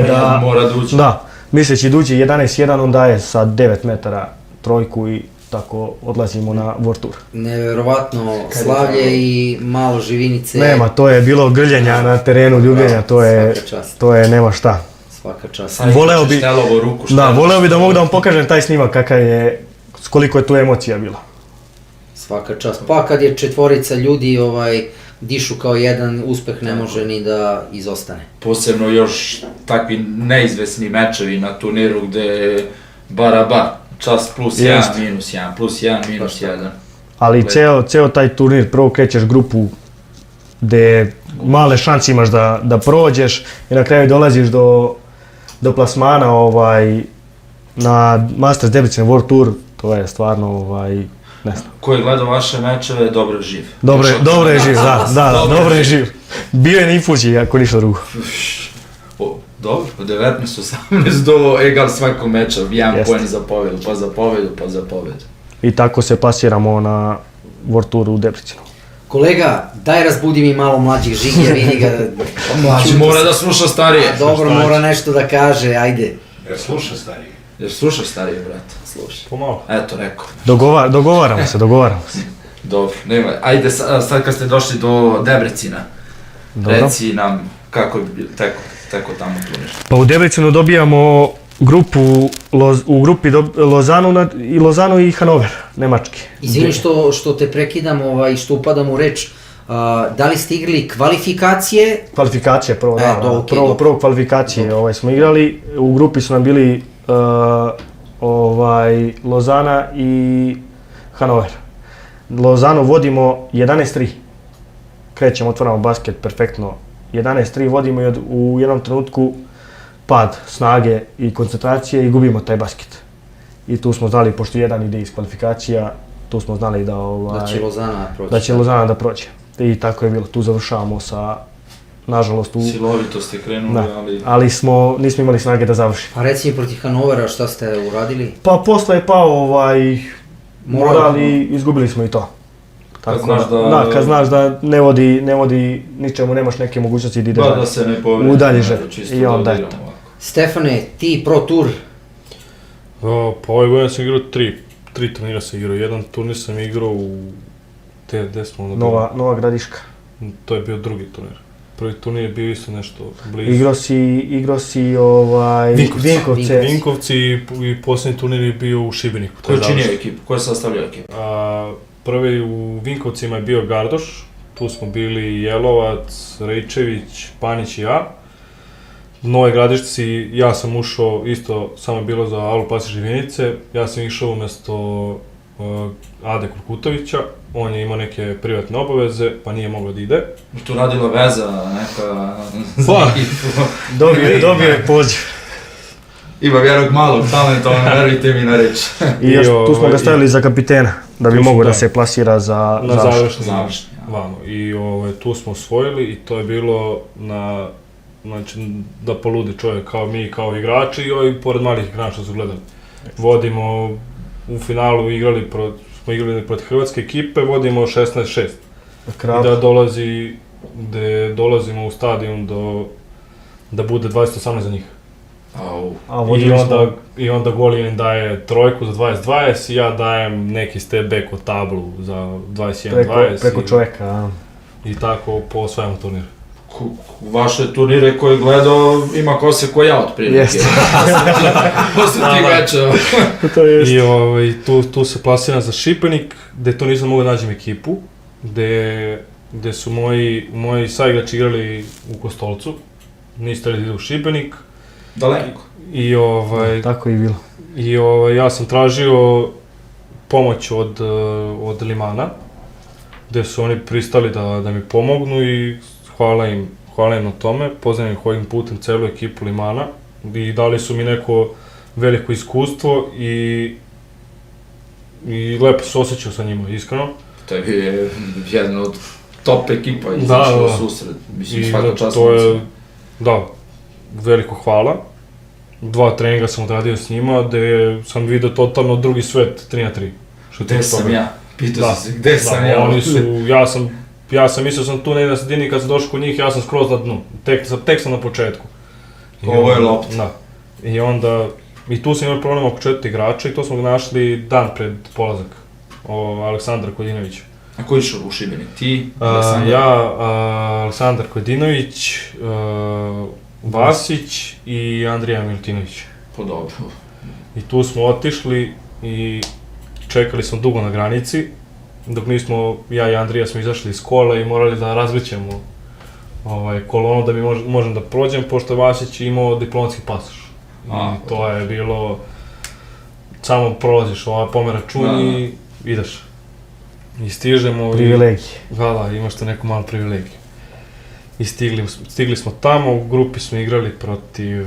da... Mora da uđe. Da, misleći da uđe 11-1, on daje sa 9 metara trojku i tako odlazimo na World Tour. Neverovatno slavlje i malo živinice. Nema, to je bilo grljenja na terenu, ljubljenja, to je nema šta. Svaka čast. Voleo bi da mogu da vam pokažem taj snimak kakav je, koliko je tu emocija bilo. Svaka čast. Pa kad je četvorica ljudi dišu kao jedan, uspeh ne može ni da izostane. Posebno još takvi neizvesni mečevi na turniru gde je bara, čas plus 1, minus 1, plus 1, minus 1. Ali ceo taj turnir, prvo krećeš grupu gde male šanse imaš da prođeš i na kraju dolaziš do plasmana na Masters Debrecen World Tour, to je stvarno, ne znam. Ko je gledao vaše mečeve, dobro je živ. Dobro je živ, da, dobro je živ. Bio je na infuziji, ako ništa drugo. Dobro, od 19-18 do egal svakog meča, jedan poen za pobedu, pa za pobedu. I tako se plasiramo na World Tour u Debrecenu. Kolega, daj razbudi mi malo mlađih Žigija, vidi ga. Mlađi mora da sluša starije. Dobro, mora nešto da kaže, ajde. Jer sluša starije, brate. Sluša. Pomalo. Eto, rekao. Dogovaramo se. Dobro, nema. Ajde, sad kad ste došli do Debrecina, reci nam kako je teko tamo turnir. Pa u Debrecenu dobijamo u grupi Lozanu i Hanover, nemački. Izvini što te prekidam i što upadam u reč. Da li ste igrali kvalifikacije? Kvalifikacije prvo, prvo kvalifikacije smo igrali. U grupi su nam bili Lozana i Hanover. Lozanu vodimo 11-3. Krećemo, otvaramo basket perfektno. 11-3 vodimo i u jednom trenutku pad snage i koncentracije i gubimo taj basket. I tu smo znali, pošto jedan ide iz kvalifikacija, tu smo znali da će Lozana proći. Da će Lozana da prođe. I tako je bilo, tu završavamo sa, nažalost... Silovito ste krenuli, ali nismo imali snage da završimo. A reci mi protiv Hanovera šta ste uradili? Pa posle je pao moral i izgubili smo i to. Kad znaš da ne vodi ničemu, nemaš neke mogućnosti da ideš da se ne povredi, u dalje želj. I onda je to. Stefane, ti Pro Tour? Pa ovaj godin sam igrao tri turnira sam igrao. Jedan turnir sam igrao gde smo onda bili? Nova Gradiška. To je bio drugi turnir. Prvi turnir je bio isto nešto blizu. Igrao si Vinkovce. Vinkovci i posljednji turnir je bio u Šibeniku. Ko je činio ekipu? Ko je sastavljao ekipu? Prvi u Vinkovcima je bio Gardoš. Tu smo bili Jelovac, Rejčević, Panić i ja. Nove Gradišci, ja sam ušao, isto samo je bilo za Alu Pasi Živinice, ja sam išao umjesto Ade Kurkutovića, on je imao neke privatne obaveze, pa nije mogao da ide. Tu radila veza neka za ekipu. Dobio je poziv. Ima jednog malog talenta, verujte mi na reč. I još tu smo ga stavili za kapitena, da bi mogao da se plasira za završni. Vamo. I tu smo osvojili i to je bilo znači da poludi čovjek kao mi, kao igrači i pored malih igrača što su gledali. Vodimo u finalu smo igrali protiv hrvatske ekipe, vodimo 16-6. I da dolazimo u stadion da bude 20-18 za njih. I onda Golin daje trojku za 20-20 i ja dajem neki step back od tablu za 21-20. Preko čovjeka. I tako osvajamo turnir. Vaše turnire koje gledao ima kose ko ja otprilike. Posle tih mečeva. I tu se plasiram za Šibenik, gde to nisam mogao da nađem ekipu, gde su moji saigrači igrali u Kostolcu, niste li u Šibenik. Daleko. Tako je bilo. I ja sam tražio pomoć od Limana, gde su oni pristali da mi pomognu i hvala im na tome. Pozdravim ih ovim putem celu ekipu Limana i dali su mi neko veliko iskustvo i lepo se osjećao sa njima, iskreno. To je jedna od top ekipa izašla u susret, mislim svaka čast. Da, veliko hvala. 2 treninga sam odradio s njima, gde sam vidio totalno drugi svet 3-3. Gde sam ja? Pitao sam se, gde sam ja? Ja sam mislio sam tu negdje na sredini, kad sam došao kod njih, ja sam skroz na dnu. Tek sam na početku. Ovo je lopta. Da. I tu sam imao problem oko 4 igrača i to smo ga našli dan pred polazak. Aleksandar Kodinović. A ko je išao u Šibenik? Ti? Ja, Aleksandar Kodinović, Vasić i Andrija Milutinović. Po dobro. I tu smo otišli i čekali smo dugo na granici, dok ja i Andrija smo izašli iz kola i morali da različemo kolonu da bi možem da prođem, pošto je Vasić imao diplomatski pasoš. I to je bilo, samo prolaziš pomer račun i ideš. I stižemo. Privilegije. Da, imaš to neku malu privilegiju. I stigli smo tamo, u grupi smo igrali protiv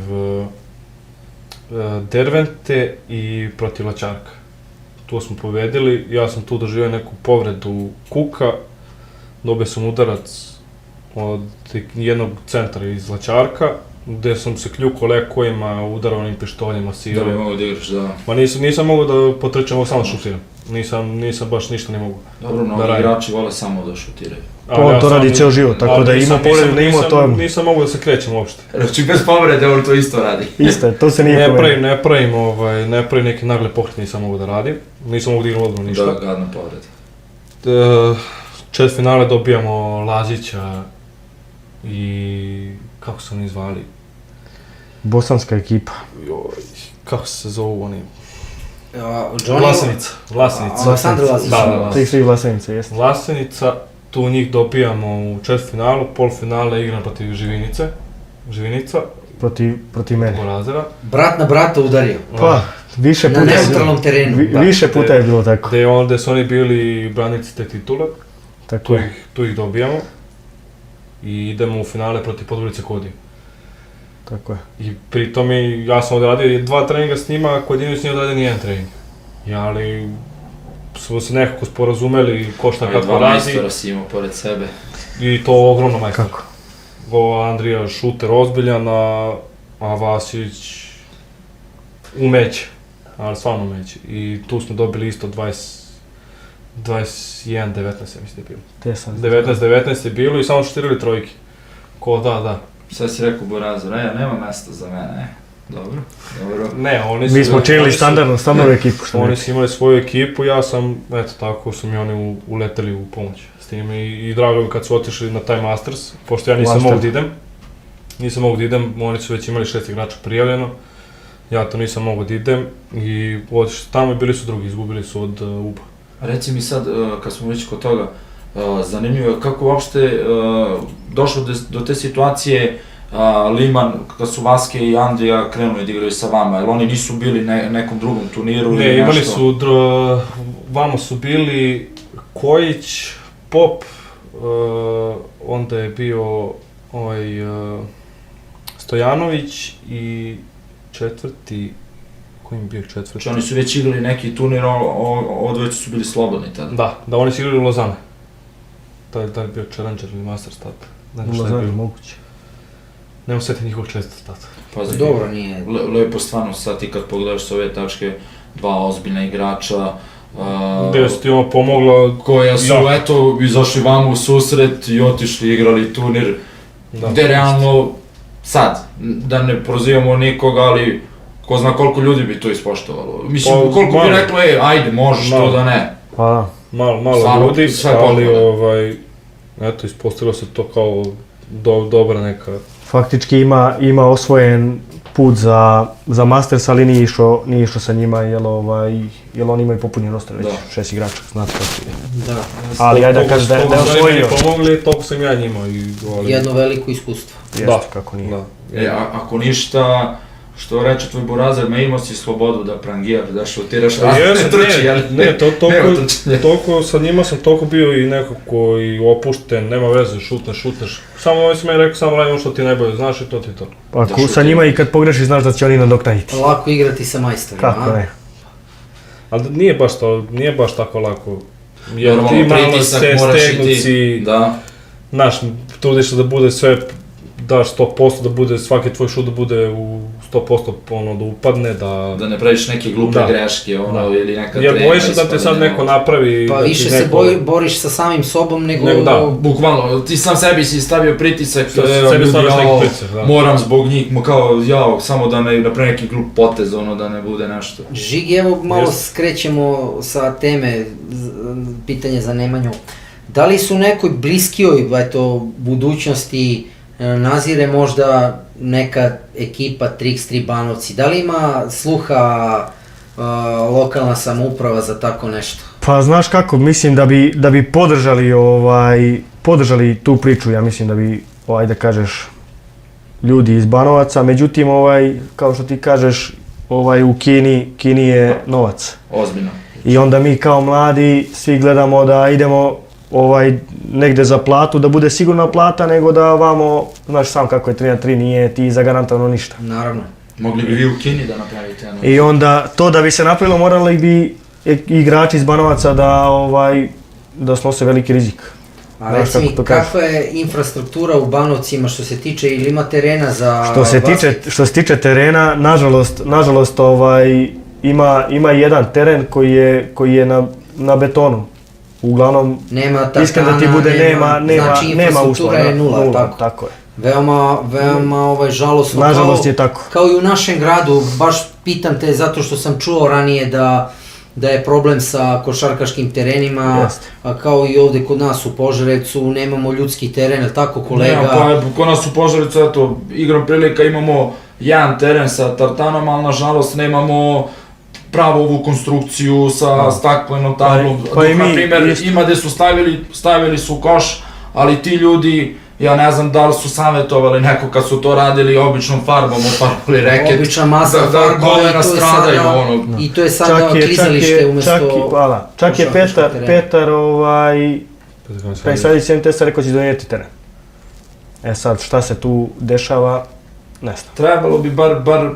Dervente i protiv Laćarka. Tu smo pobedili, ja sam tu doživio neku povredu kuka, dobio sam udarac od jednog centra iz Laćarka, gde sam se kljukao lekovima, udarao onim pištoljima, sirao. Da bi mogo da igraš, da. Ma nisam mogao da potrčam, mogu samo da šutiram. Nisam baš ništa ne mogu. Dobro, mnogi igrači vole samo da šutiraju. To radi ceo život, tako da ima povredu, ne ima to... Nisam mogu da se krećem uopšte. Znači bez povrede on to isto radi. Isto, to se nije povredio. Ne pravim neke nagle pokrete, nisam mogu da radim. Nisam mogu da igram odbranu ništa. Da, gadna povreda. Četvrtfinale dobijamo Lazića i... kako su oni zvali? Bosanska ekipa. Kako se zovu oni? Vlasenica. Aleksandar Vlasić. Da. Svi Vlasenica, jesno. Vlasenica, tu njih dobijamo u četvrtfinalu, polfinale igram protiv Živinica. Protiv mene. Borazera. Brat na brata udario. Pa, više puta. Na neutralnom terenu. Više puta je bilo tako. Gde su oni bili branitelji te titule. Tu ih dobijamo. I idemo u finale protiv Podgorice Kodije. Tako je. I pri tome ja sam odradio 2 treninga s njima, Kodinović nije odradio nijedan trening. Ali smo se nekako sporazumeli ko šta kako radi. 2 majstora si imao pored sebe. I to ogromno majstor. Kako? Andrija šuter ozbiljan, a Vasić umeće. Ali stvarno umeće. I tu smo dobili isto 21-19 ja mislim da je bilo. 19-19 je bilo i samo šutirali trojke. Da. Sve si rekao Borazor, nema mesta za mene, Dobro. Ne, oni su... Mi smo činili standardnu ekipu. Oni su imali svoju ekipu, ja sam, eto tako su mi oni uleteli u pomoć s tim i drago mi kad su otišli na taj Masters, pošto ja nisam mogu da idem, oni su već imali 6 igrača prijavljeno, ja to nisam mogu da idem i otišli tamo i bili su drugi, izgubili su od UBA. Reci mi sad, kad smo već kod toga, zanimljivo je kako uopšte došlo do te situacije Liman, kad su Vaske i Andrija krenuli da igraju sa vama, jer oni nisu bili nekom drugom turniru ili nešto? Ne, imali su, vamo su bili Kojić, Pop, onda je bio Stojanović i četvrti, koji im bio četvrti? Znači oni su već igrali neki turnir, odvojice su bili slobodni tada? Da, oni su igrali u Lozane. Da je bio Challenger ili Masters tada. U Lozane moguće. Nemo sjeti njihovog četvrta tada. Pazi, dobro, nije. Lepo stvarno sad ti kad pogledaš s ove tačke, dva ozbiljna igrača, gde su ti ovo pomogla, koja su eto izašli vama u susret i otišli igrali turnir, gde realno sad, da ne prozivamo nikoga, ali ko zna koliko ljudi bi to ispoštovalo. Mislim, koliko bi reklo, ajde, možeš to da ne. Malo ljudi, ali eto, ispostavilo se to kao dobra neka... Faktički ima osvojen put za Masters, ali nije išao sa njima, jer oni imaju popunjen roster već 6 igrača, znate kako je. Da. Ali ajde da kažeš da je osvojio. Pomogli, toliko sam ja njima. Jedno veliko iskustvo. Jeste, kako nije. Ako ništa, što reče tvoj burazer, imao si slobodu da prangiraš, da šutiraš, toliko sa njima sam toliko bio i nekako i opušten, nema veze, šutneš. Samo ovaj sam meni rekao, samo radimo što ti najbolje znaš i to ti to. Ako sa njima i kad pogrešiš znaš da će oni nadoknaditi. Lako igrati sa majstorima, kako ne? Ali nije baš tako lako. Jer ti malo se stegnuci, znaš, trudiš se da bude sve, daš 100%, da bude, svaki tvoj šut da bude u 100% da upadne, da ne praviš neke glupe greške, ili neka trema. Jer bojiš se da te sad neko napravi... Pa više se boriš sa samim sobom nego... Da, bukvalno, ti sam sebi si stavio pritisak, moram zbog njih, kao samo da ne napravi neki glup potez, da ne bude nešto. Žigi, evo malo skrećemo sa teme, pitanje za Nemanju. Da li su nekoj bliskijoj budućnosti nazire možda neka ekipa Trix3 Banovci? Da li ima sluha lokalna samouprava za tako nešto? Pa znaš kako, mislim da bi podržali tu priču, ja mislim da bi, da kažeš, ljudi iz Banovaca, međutim, kao što ti kažeš, u Kini je novac. Ozbiljno. I onda mi kao mladi svi gledamo da idemo negde za platu, da bude sigurna plata, nego da vamo, znaš sam kako je 3-3, nije ti zagarantovano ništa. Naravno. Mogli bi vi u Kini da napravite jedno. I onda, to da bi se napravilo, morali bi igrači iz Banovaca da snose veliki rizik. A reci mi, kakva je infrastruktura u Banovcima što se tiče, ili ima terena za... Što se tiče terena, nažalost, ima jedan teren koji je na betonu. Uglavnom, iskren da ti bude, nema uslova. Znači infrastruktura je nula, tako je. Veoma žalosno. Nažalost je tako. Kao i u našem gradu, baš pitam te zato što sam čuo ranije da je problem sa košarkaškim terenima, a kao i ovde kod nas u Požarevcu nemamo ljudski teren, je tako kolega? Pa kod nas u Požarevcu, eto, igrom prilika imamo jedan teren sa tartanom, ali nažalost nemamo pravu ovu konstrukciju sa staklenom tablom, dok na primjer ima gde su stavili su koš, ali ti ljudi, ja ne znam da li su savjetovali neko kad su to radili običnom farbom, ofarbali reket, obična masa farba i to je sada klizalište umesto... Čak je Petar predsjednici MTS-a rekao će donijeti teren. E sad, šta se tu dešava, ne znam. Trebalo bi bar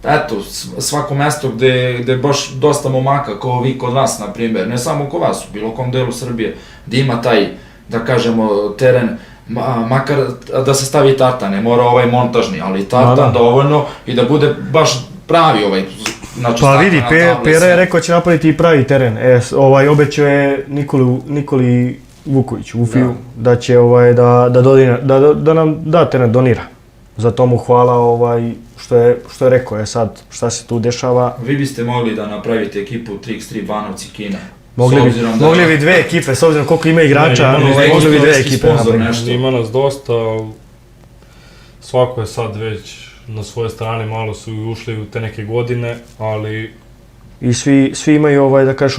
eto, svako mesto gde je baš dosta momaka, kao vi kod vas, na primjer, ne samo kod vas, u bilo kom delu Srbije, gde ima taj, da kažemo, teren, makar da se stavi tartan, ne mora montažni, ali tartan dovoljno i da bude baš pravi Pa vidi, Pera je rekao će napraviti i pravi teren, obećao je Nikoli Vuković, Vufiju, da će da nam da teren, donira. Za to mu hvala što je rekao, sad šta se tu dešava. Vi biste mogli da napravite ekipu Trix3 Banovci Kina. Mogli bi dve ekipe, s obzirom koliko ima igrača, mogli bi dve ekipe napraviti. Ima nas dosta, svako je sad već na svoje strane, malo su ušli u te neke godine, ali... I svi imaju, da kažeš,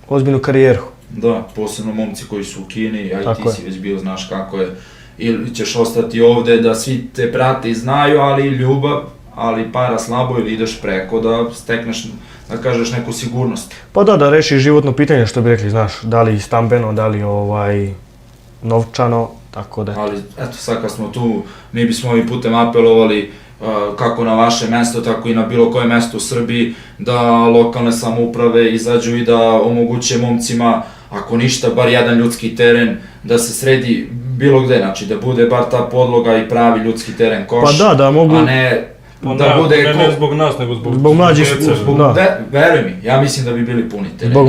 ozbiljnu karijeru. Da, posebno momci koji su u Kini, a i ti si već bio, znaš kako je. ili ćeš ostati ovde da svi te prate i znaju, ali ljubav, ali para slabo ili ideš preko da stekneš, da kažeš, neku sigurnost. Pa da rešiš životno pitanje, što bi rekli, znaš, da li stambeno, da li novčano, tako da. Ali eto, sad kad smo tu, mi bismo ovim putem apelovali kako na vaše mesto, tako i na bilo koje mesto u Srbiji, da lokalne samouprave izađu i da omoguće momcima, ako ništa, bar jedan ljudski teren, da se sredi bilo gde, znači da bude bar ta podloga i pravi ljudski teren koš, pa da mogu... a ne da bude... Ne zbog nas, nego zbog mlađih, veruj mi, ja mislim da bi bili puni tereni. Zbog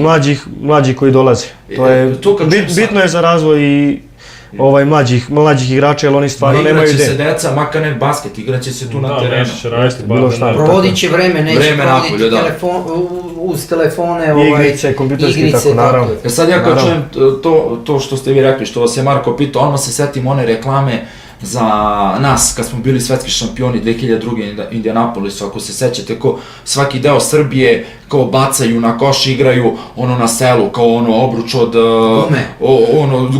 mlađih koji dolaze. To je, bitno je za razvoj i mlađih igrača, jer oni stvarno nemaju ide. Igraće se deca, makar ne basket, igraće se tu na terenu. Provodit će vreme, neće provoditi uz telefone, igrice, kompjuterske, tako naravno. Sad ja kad čujem to što ste vi rekli, što vas je Marko pitao, odmah se setim one reklame za nas, kad smo bili svetski šampioni 2002. Indianapolisu, ako se sećate, ko svaki deo Srbije kao bacaju na koš, igraju ono na selu, kao ono obruč od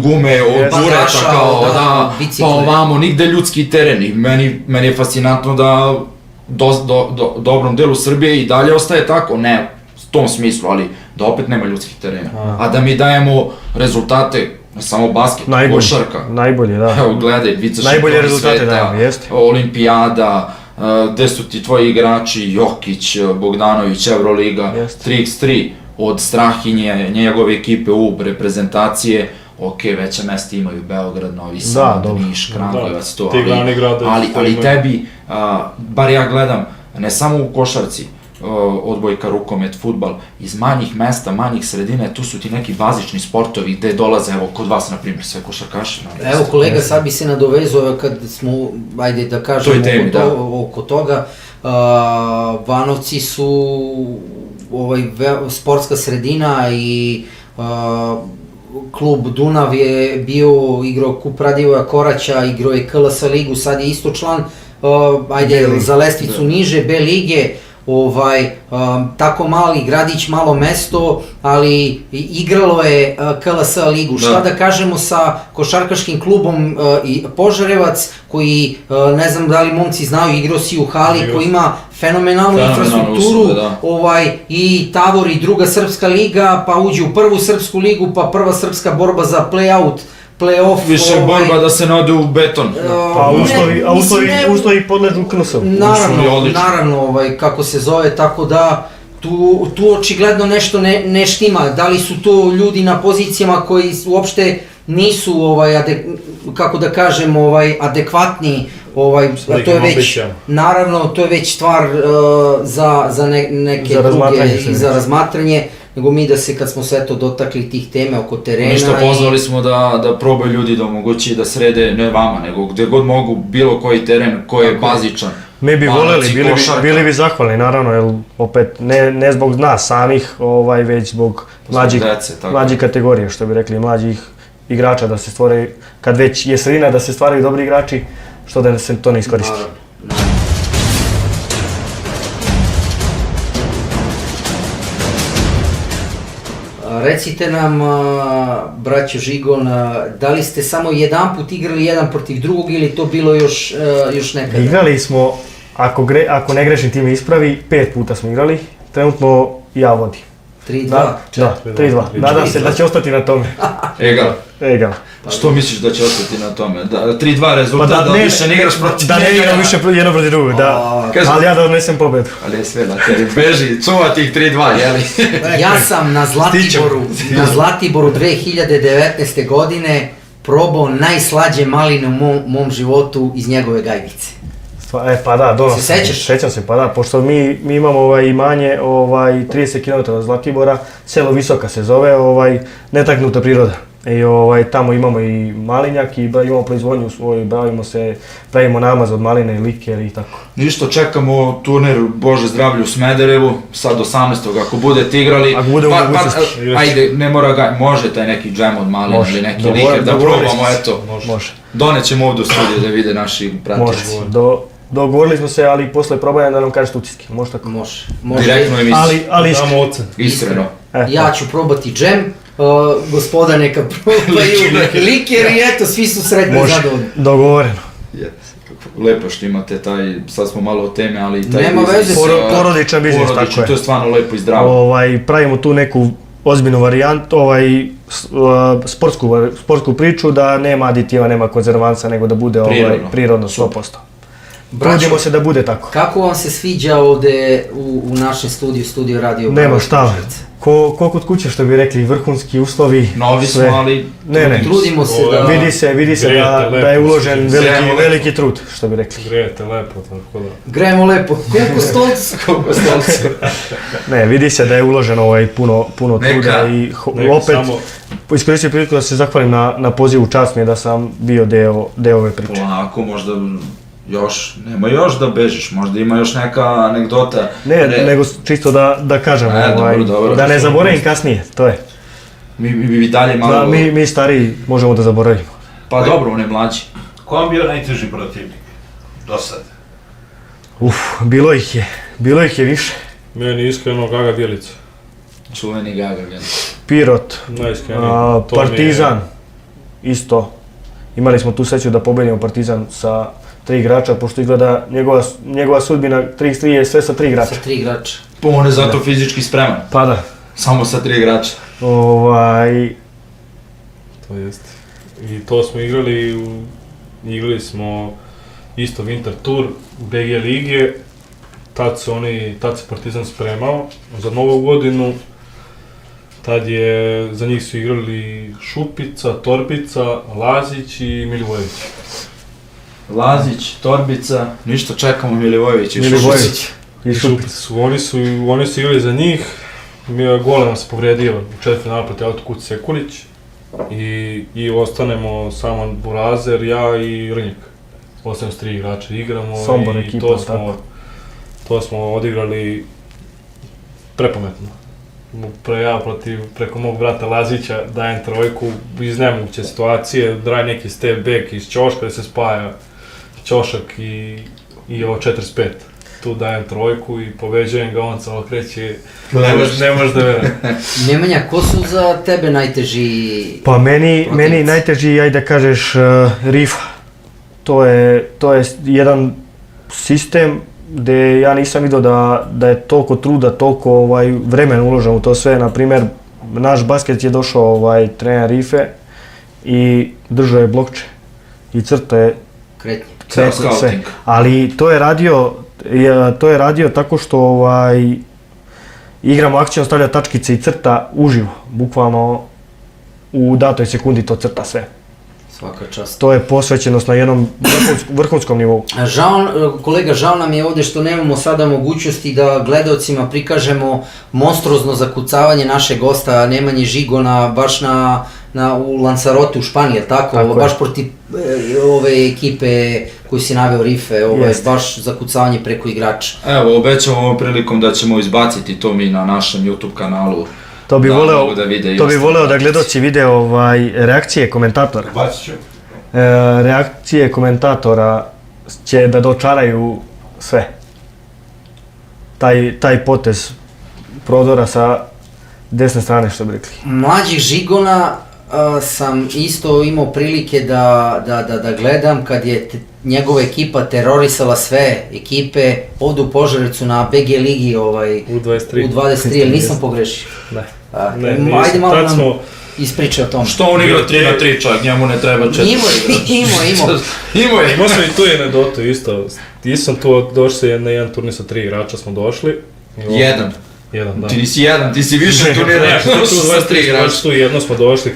gume, od bureta, kao da, pa ovamo, nigde ljudski teren. I meni je fascinantno da dobrom delu Srbije i dalje ostaje tako, ne u tom smislu, ali da opet nema ljudskih terena. A da mi dajemo rezultate, samo basket, košarka. Najbolje, da. Evo, gledaj, vica šampioni sveta, olimpijada, gde su ti tvoji igrači, Jokić, Bogdanović, Euroliga, 3x3, od Strahinje, njegove ekipe u reprezentacije, ok, veća mesta imaju Beograd, Novi Sad, Niš, Kragujevac, to, ali tebi, bar ja gledam, ne samo u košarci, odbojka, rukomet, fudbal, iz manjih mesta, manjih sredine, tu su ti neki bazični sportovi gde dolaze, evo, kod vas, na primjer, sve košarkaši. Evo, kolega, sad bi se nadovezao kad smo, ajde da kažemo oko toga, Banovci su sportska sredina i klub Dunav je igrao Kup Radivoja Koraća, igrao je KLS ligu, sad je isto član, ajde, za lestvicu niže, B lige, tako mali gradić, malo mesto, ali igralo je KLS ligu. Šta da kažemo sa košarkaškim klubom Požarevac, koji, ne znam da li momci znaju, igrao si u hali, koji ima fenomenalnu infrastrukturu, i Tavor i druga srpska liga, pa uđe u prvu srpsku ligu, pa prva srpska borba za play-out, play-off. Više borba da se ne ode u beton. A uslovi podležu KNS-u. Naravno, kako se zove, tako da tu očigledno nešto ne štima. Da li su to ljudi na pozicijama koji uopšte nisu, kako da kažem, adekvatni, to je već, naravno, to je već stvar za neke druge i za razmatranje, nego mi da se, kad smo sve to dotakli tih teme oko terena... Ništa, pozvali smo da probaju ljudi da omogući da srede, ne vama, nego gde god mogu, bilo koji teren koji je bazičan. Mi bi voleli, bili bi zahvalni, naravno, jer opet ne zbog nas samih, već zbog mlađih kategorije, što bi rekli, mlađih igrača da se stvore, kad već je sredina da se stvaraju dobri igrači, što da se to ne iskoristi. Recite nam, braćo Žigon, da li ste samo jedan put igrali jedan protiv drugog ili to bilo još nekada? Igrali smo, ako ne grešim ti me ispravi, 5 puta smo igrali, trenutno ja vodim. 3-2? Da, 3-2. Nadam se da će ostati na tome. Egal. Što misliš da će ostati na tome? 3-2 rezultat, da više ne igraš protiv njega? Da ne igram više jedno protiv drugog, ali ja da odnesem pobedu. Ali je sve na tebi, beži, čuva tih 3-2, jeli? Ja sam na Zlatiboru 2019. godine probao najslađe maline u mom životu iz njegove gajbice. Pa da, donosno. Se sećaš? Sećam se, pa da, pošto mi imamo imanje 30 km od Zlatibora, selo Visoka se zove, netaknuta priroda. I tamo imamo i malinjak i imamo proizvodnju svoju, pravimo namaz od maline i liker i tako. Ništa, čekamo turnir Bože zdravlje u Smederevu, sad 18. ako budete igrali. Ako bude u mogućnosti. Ajde, ne mora može taj neki džem od maline ili neki liker da probamo, eto. Može. Donećemo ovdje u studiju da vide naši pratioci. Dogovorili smo se, ali posle probanja da nam kažete utiske. Može tako? Može. Direktno emisiju. Ali damo ocen. Iskreno. Ja ću probati džem, gospoda neka probaju, liker i eto, svi su sretni i zadovoljni. Dogovoreno. Lepo što imate taj, sad smo malo o teme, ali taj nema veze. Porodičan biznis, tako je. To je stvarno lepo i zdravo. Pravimo tu neku ozbiljnu varijantu, sportsku priču, da nema aditiva, nema konzervansa, nego da bude prirodno 100%. Trudimo se da bude tako. Kako vam se sviđa ovde u našem studiju Radio Bravo? Nema šta, ko kod kuće što bi rekli, vrhunski uslovi. Novi smo, ali trudimo se da... Vidi se da je uložen veliki trud, što bi rekli. Grijete lepo, tako da. Grejemo lepo, koliko stolcu. Ne, vidi se da je uloženo puno truda i opet iskoristio priliku da se zahvalim na pozivu, čast mi je da sam bio deo ove priče. Polako, možda još, nema još da bežiš, možda ima još neka anegdota. Ne, nego čisto da kažem, da ne zaboravim kasnije, to je. Mi dalje malo... Da, mi stariji možemo da zaboravimo. Pa dobro, on je mlađi. Ko vam bio najteži protivnik do sad? Bilo ih je više. Meni iskreno Gaga Bjelica. Čuveni Gaga Bjelica. Pirot, Partizan, isto. Imali smo tu sreću da pobedimo Partizan sa 3 igrača, pošto izgleda njegova sudbina 3x3 je sve sa 3 igrača. Sa 3 igrača. Pa on je zato fizički spreman. Pa da. Samo sa 3 igrača. To jeste. I to smo igrali smo isto Winter Tour, BG lige, tad se Partizan spremao za Novu godinu. Tad je, za njih su igrali Šupica, Torbica, Lazić i Milivojević. Lazić, Torbica, ništa, čekamo Milivojević i Šupić. Oni su igrali za njih, golema se povredio u četvrtfinalu protiv Autokuć Sekulić i ostanemo samo Burazer, ja i Rnjak. Ostanemo s 3 igrača, igramo Sombor i ekipa, to smo odigrali prepametno. Ja preko mog brata Lazića dajem trojku iz nemoguće situacije, daj neki step back iz ćoška da se spaja ćošak i ovo 45. Tu dajem trojku i pobeđujem ga, on samo kreće, ne može da vera. Nemanja, ko su za tebe najteži? Pa meni najteži, ajde da kažeš, Rifa. To je jedan sistem gde ja nisam vidio da je toliko truda, toliko vremena uloženo u to sve. Naprimjer, naš basket je došao trener Rife i držao je blokče i crta je sve. Ali to je radio tako što igramo akcijom, stavlja tačkice i crta uživo, bukvalno u datoj sekundi to crta sve. Svaka čast. To je posvećenost na jednom vrhunskom nivou. Kolega, žao nam je ovde što nemamo sada mogućnosti da gledaocima prikažemo monstruozno zakucavanje našeg gosta Nemanje Žigona baš u Lanzarote u Španiji, tako? Baš protiv ove ekipe koju si naveo Rife, ovo je baš zakucavanje preko igrača. Evo, obećamo ovom prilikom da ćemo izbaciti to mi na našem YouTube kanalu. To bi voleo da gledaoci vide reakcije komentatora. Bacit ću. Reakcije komentatora će da dočaraju sve. Taj potez prodora sa desne strane, što bi rekli. Mlađih Žigona sam isto imao prilike da gledam kad je njegova ekipa terorisala sve ekipe ovde u Požarevcu na BG ligi U23, ali nisam pogrešio. Ne. Ajde malo nam ispričaj o tome. Što on igra 3-3 čak, njemu ne treba 4. Imao sam i tu anegdotu isto. Sam tu došli na jedan turnir sa 3 igrača smo došli. Jedan, da. Ti nisi jedan, ti si više turnira. Tu 23 igrača. Tu jedno smo došli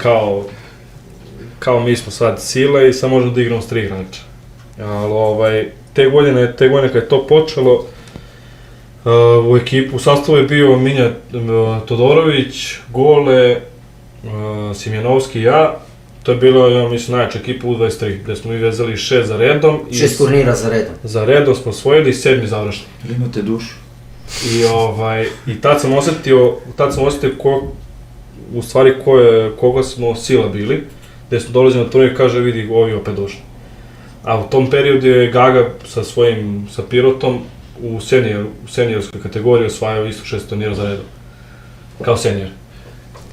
kao mi smo sad sile i sad možemo da igramo s 3 igrača. Ali te godine kad je to počelo, u sastavu je bio Minja Todorović, Gole, Simjanovski i ja. To je bilo, ja mislim, najjača ekipa U23, gde smo mi vezali 6 za redom. 6 turnira za redom. Za redom smo osvojili i 7 završili. Imate dušu. I tad sam osetio u stvari koga smo sila bili, gde smo dolazili na turnir i kaže vidi ovi opet došli. A u tom periodu je Gaga sa Pirotom u seniorskoj kategoriji osvajao isto 6 turnira za redom. Kao senior.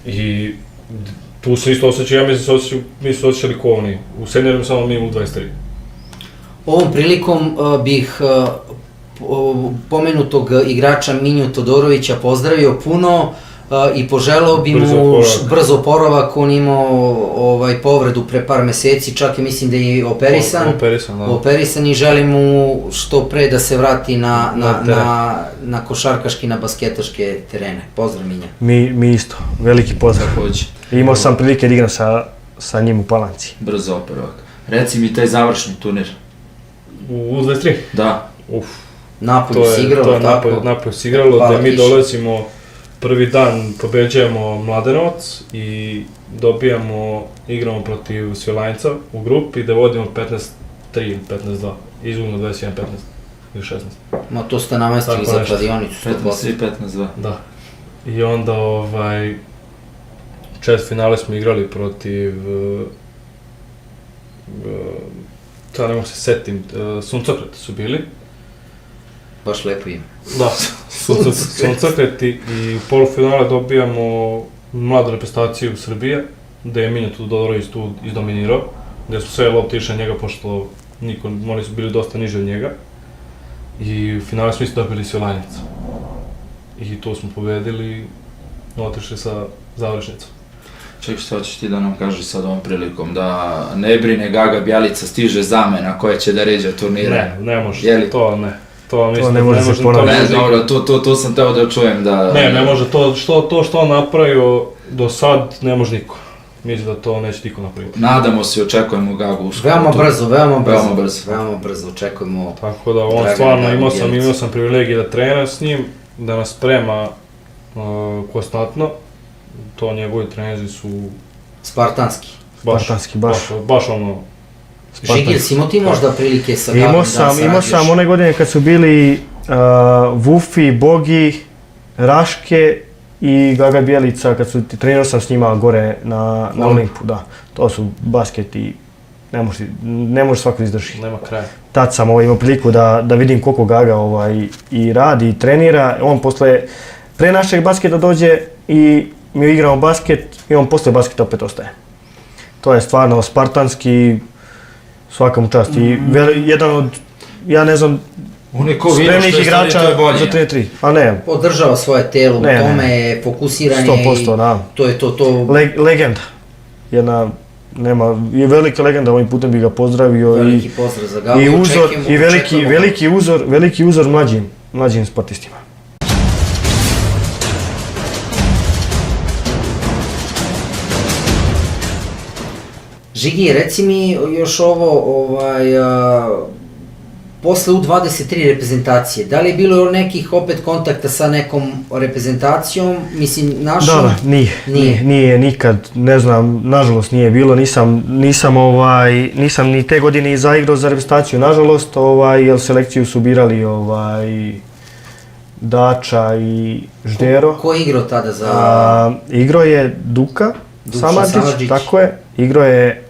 I Tu se isto osjećaju, ja mislim mi su osjećali ko oni, u seniorima samo mi u 23. Ovom prilikom bih pomenutog igrača Minju Todorovića pozdravio puno i poželao bi mu brzo oporavak. On imao povredu pre par meseci, čak i mislim da je operisan i želim mu što pre da se vrati na košarkaški, na basketaške terene. Pozdrav Minja. Mi isto, veliki pozdrav. Imao sam prilike da igram sa njim u Palanci. Brzo oporavak. Reci mi taj završni turnir. U U23? Da. Napolju si igralo, tako? Napolju si igralo, gde mi dolazimo, prvi dan pobeđujemo Mladenovac i igramo protiv Svilajnca u grupi gde vodimo 15-3 ili 15-2, izgubimo 21-15 ili 16. Ma to ste namestili za kladionicu. 15-3, 15-2. Da. I onda četvrtfinale smo igrali protiv, ne mogu se setim, Suncokreti su bili. Baš lepo ime. Da, Suncokreti i u polufinale dobijamo mladu reprezentaciju Srbije, gde je Minja Todorović tu izdominirao, gde su sve lopte išle njega, pošto oni su bili dosta niže od njega. I u finale smo isto dobili Svilajnac. I tu smo pobedili i otišli sa završnicom. Čekaj, što hoćeš ti da nam kažeš sad ovom prilikom, da ne brine Gaga Bjelica, stiže zamena koja će da ređa turnire? Ne može, to ne. To ne može se ponavljati. Ne, dobro, tu sam teo da čujem da... Ne može, to što on napravio do sad ne može niko. Mislim da to neće niko napraviti. Nadamo se i očekujemo Gagu uskoro. Veoma brzo očekujemo. Tako da on stvarno, imao sam privilegije da trenam s njim, da nas sprema konstantno. To njegovi trenerzi su... Spartanski, baš ono... Žigil, si imao ti možda prilike sa Gagom da sarađuješ? Imao sam one godine kad su bili Vufi, Bogi, Raške i Gaga Bjelica, kad su trenirao sam s njima gore na Olimpu, da. To su basket i ne može svako izdrži. Nema kraja. Tad sam imao priliku da vidim koliko Gaga i radi i trenira. On pre našeg basketa dođe i mi igramo basket i on posle basketa opet ostaje. To je stvarno spartanski, svaka mu čast. I jedan od, ja ne znam, spremnih igrača za 3-3. A ne. Podržava svoje telo, u tome je fokusiran je 100%, da. To je to. Legenda. Jedna, je velika legenda, ovim putem bih ga pozdravio. Veliki pozdrav za Gagu. I veliki uzor mlađim sportistima. Žigi, reci mi još ovo, posle U23 reprezentacije, da li je bilo nekih opet kontakta sa nekom reprezentacijom, mislim našom? Da, nije nikad, ne znam, nažalost nije bilo, nisam ni te godine zaigrao za reprezentaciju, nažalost, jer selekciju su birali Dača i Ždero. Ko je igrao tada za... Igrao je Duka Samardžić, tako je, igrao je,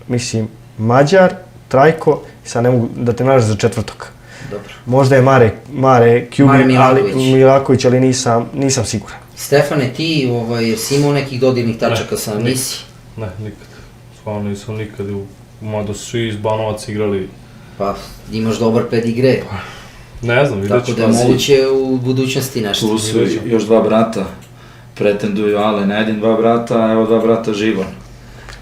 mislim, Mađar, Trajko, sad ne mogu da te nađem za četvrtog. Dobro. Možda je Mare Milaković, ali nisam siguran. Stefane, ti jesi imao nekih dodirnih tačaka sa nisi? Ne, nikad. Stvarno nisam nikad, mada su svi iz Banovaca igrali. Pa, imaš dobar pedigre. Ne znam, vidjet ću. Tako da je moguće u budućnosti nešto. Tu su još dva brata, pretenduju Ale na dva brata, a evo dva brata Žigon.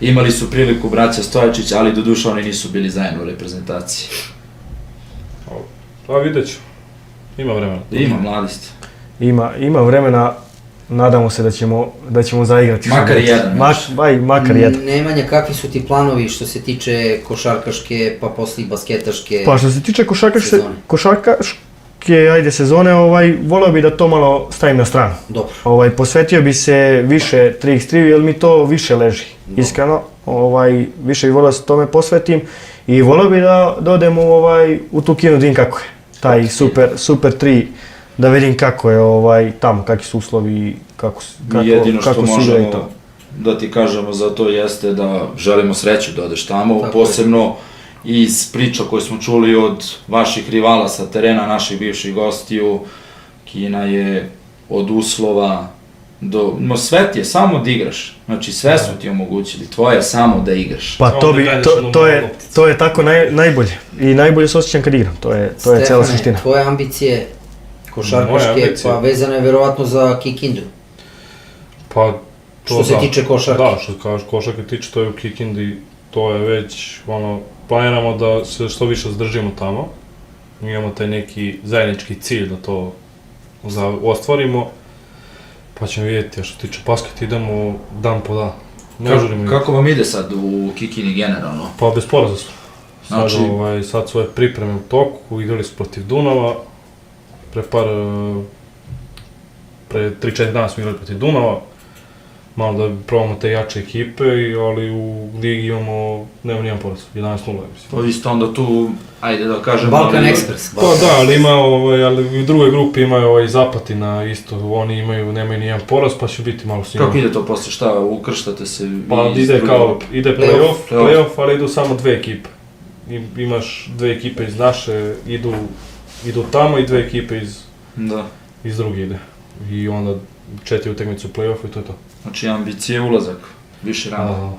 Imali su priliku braća Stojačić, ali doduše oni nisu bili zajedno u reprezentaciji. Pa vidjet ću. Ima vremena. Ima, mladi ste. Ima vremena, nadamo se da ćemo zaigrati. Makar jedan. Makar jedan. Nemanja, kakvi su ti planovi što se tiče košarkaške, pa posle i basketaške? Pa što se tiče košarkaške sezone, voleo bi da to malo stavim na stranu. Dobro. Posvetio bi se više 3x3, jer mi to više leži, iskreno. Više bih voleo da se tome posvetim i voleo bi da odem u tu kinu da vidim kako je. Taj super 3, da vidim kako je tamo, kakvi su uslovi, kako se igra i to. Jedino što možemo da ti kažemo za to jeste da želimo sreću da odeš tamo, posebno iz priča koje smo čuli od vaših rivala sa terena, naših bivših gostiju. Kina je od uslova sve ti je samo da igraš, znači sve su ti omogućili, tvoje je samo da igraš. Pa to je tako najbolje i najbolje se osjećam kad igram, to je cijela suština. Tvoje ambicije košarkaške, pa vezane je verovatno za Kikindu. Pa što se tiče košarke. Da, što kažeš košarke tiče, to je u Kikindi, to je već, planiramo da se što više zadržimo tamo. Mi imamo taj neki zajednički cilj da to ostvarimo, pa ćemo vidjeti, a što tiče basketa idemo dan po dan. Kako vam ide sad u Kikindi generalno? Pa bez poraza su. Sad svoje pripreme u toku, igrali su protiv Dunava, pre 3-4 dana smo igrali protiv Dunava, malo da probamo te jače ekipe, ali u ligi nemamo nijedan poraz, 11-0. Pa vi ste onda tu, ajde da kažem... Balkan Express. Pa da, ali u drugoj grupi imaju Zapatina isto, oni nemaju nijedan poraz, pa će biti malo s njima. Kako ide to posle, šta, ukrštate se? Pa ide play-off, ali idu samo dve ekipe. Imaš dve ekipe iz naše, idu tamo i dve ekipe iz druge ide. I onda 4 utakmice u play-offu i to je to. Znači ambicije ulazak, više ranga.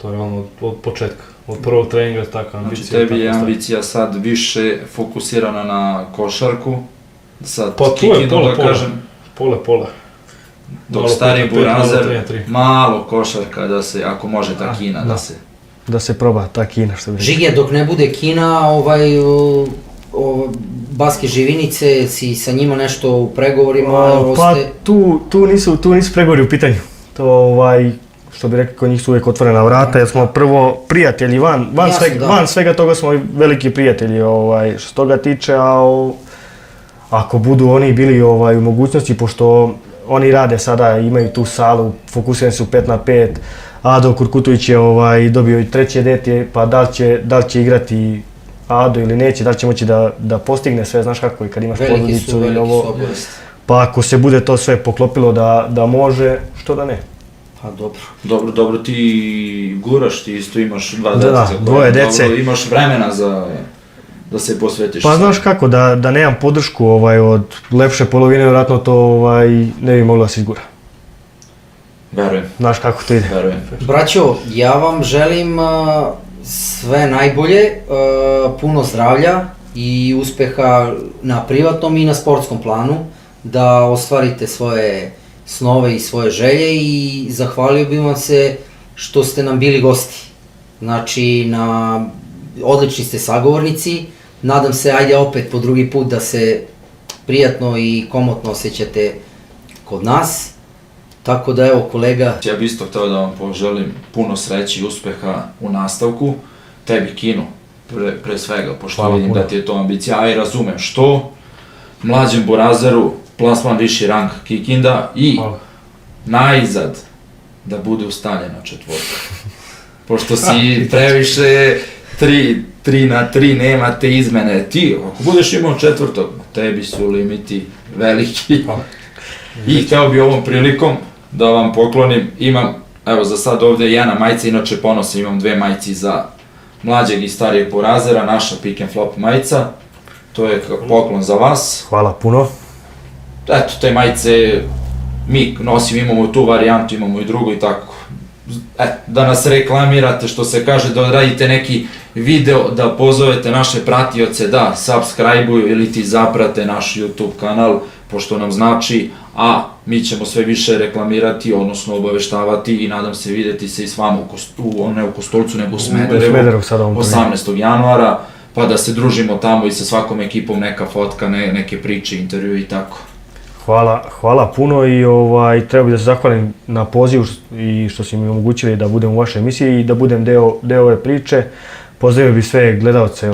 To je ono od početka, od prvog treninga taka ambicija. Znači tebi je ambicija sad više fokusirana na košarku, sad Kikindu da kažem. Pola. Dok stari Burazer, malo košarka da se, ako može ta Kina da se... Da se proba ta Kina što bi... Žige, dok ne bude Kina, Baske Živinice, si sa njima nešto u pregovorima? Pa tu nisu pregovori u pitanju. To što bi rekli, kod njih su uvijek otvorena vrata, jer smo prvo prijatelji, van svega toga smo veliki prijatelji što se toga tiče, a ako budu oni bili u mogućnosti, pošto oni rade sada, imaju tu salu, fokusirani su 5x5, Ado Kurkutović je dobio i treće dete, pa da li će igrati Ado ili neće, da li će moći da postigne sve, znaš kako, i kad imaš porodicu ili ovo. Pa ako se bude to sve poklopilo da može, što da ne. Pa Dobro, ti guraš, ti isto imaš dvoje dece. Dobro, imaš vremena da se posvetiš. Pa znaš kako, da nemam podršku od lepše polovine, vjerojatno to ne bi moglo da se izgura. Verujem. Znaš kako to ide. Verujem. Braćo, ja vam želim sve najbolje, puno zdravlja i uspeha na privatnom i na sportskom planu, da ostvarite svoje snove i svoje želje i zahvalio bih vam se što ste nam bili gosti. Znači, odlični ste sagovornici, nadam se, ajde opet po drugi put da se prijatno i komotno osjećate kod nas. Tako da evo kolega... Ja bih isto htio da vam poželim puno sreće i uspeha u nastavku, tebi Kinu pre svega, pošto vidim da ti je to ambicija, a i razumem što, mlađem Burazeru, plasman viši rang Kikinda i najzad da bude ustaljena četvorka. Pošto si previše 3x3, nema te izmene, ti ako budeš imao četvrtog, tebi su limiti veliki. I hteo bi ovom prilikom da vam poklonim, imam, evo za sad ovde jedna majica, inače ponosim, imam dve majici za mlađeg i starijeg Burazera, naša Pick and Flop majica, to je poklon za vas. Hvala puno. Eto, te majice mi nosim, imamo tu varijantu, imamo i drugu i tako. Da nas reklamirate, što se kaže, da odradite neki video, da pozovete naše pratioce da subscribe-uju ili ti zaprate naš YouTube kanal, pošto nam znači, a mi ćemo sve više reklamirati, odnosno obaveštavati i nadam se videti se i s vama ne u Kostolcu, nego u Smederevu, 18. januara, pa da se družimo tamo i sa svakom ekipom, neka fotka, neke priče, intervju i tako. Hvala puno i treba bi da se zahvalim na pozivu i što ste mi omogućili da budem u vašoj emisiji i da budem deo ove priče. Pozdravio bih sve gledalce,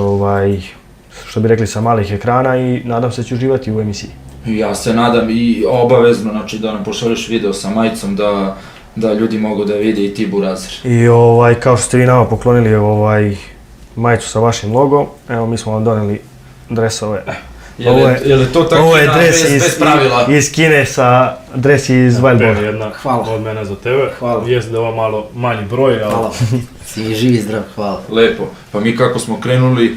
što bi rekli, sa malih ekrana i nadam se da ću uživati u emisiji. Ja se nadam i obavezno, znači da nam pošalješ video sa majicom da ljudi mogu da vide i ti Burazer. I kao što ste vi nama poklonili majicu sa vašim logom, evo mi smo vam doneli dresove. Je li to tako bez pravila? Iz Kine sa dres iz Wildboard. Jedna od mene za tebe. Hvala. Jeste da je ovo malo manji broj, ali... Hvala. Si živi zdrav, hvala. Lepo. Pa mi kako smo krenuli,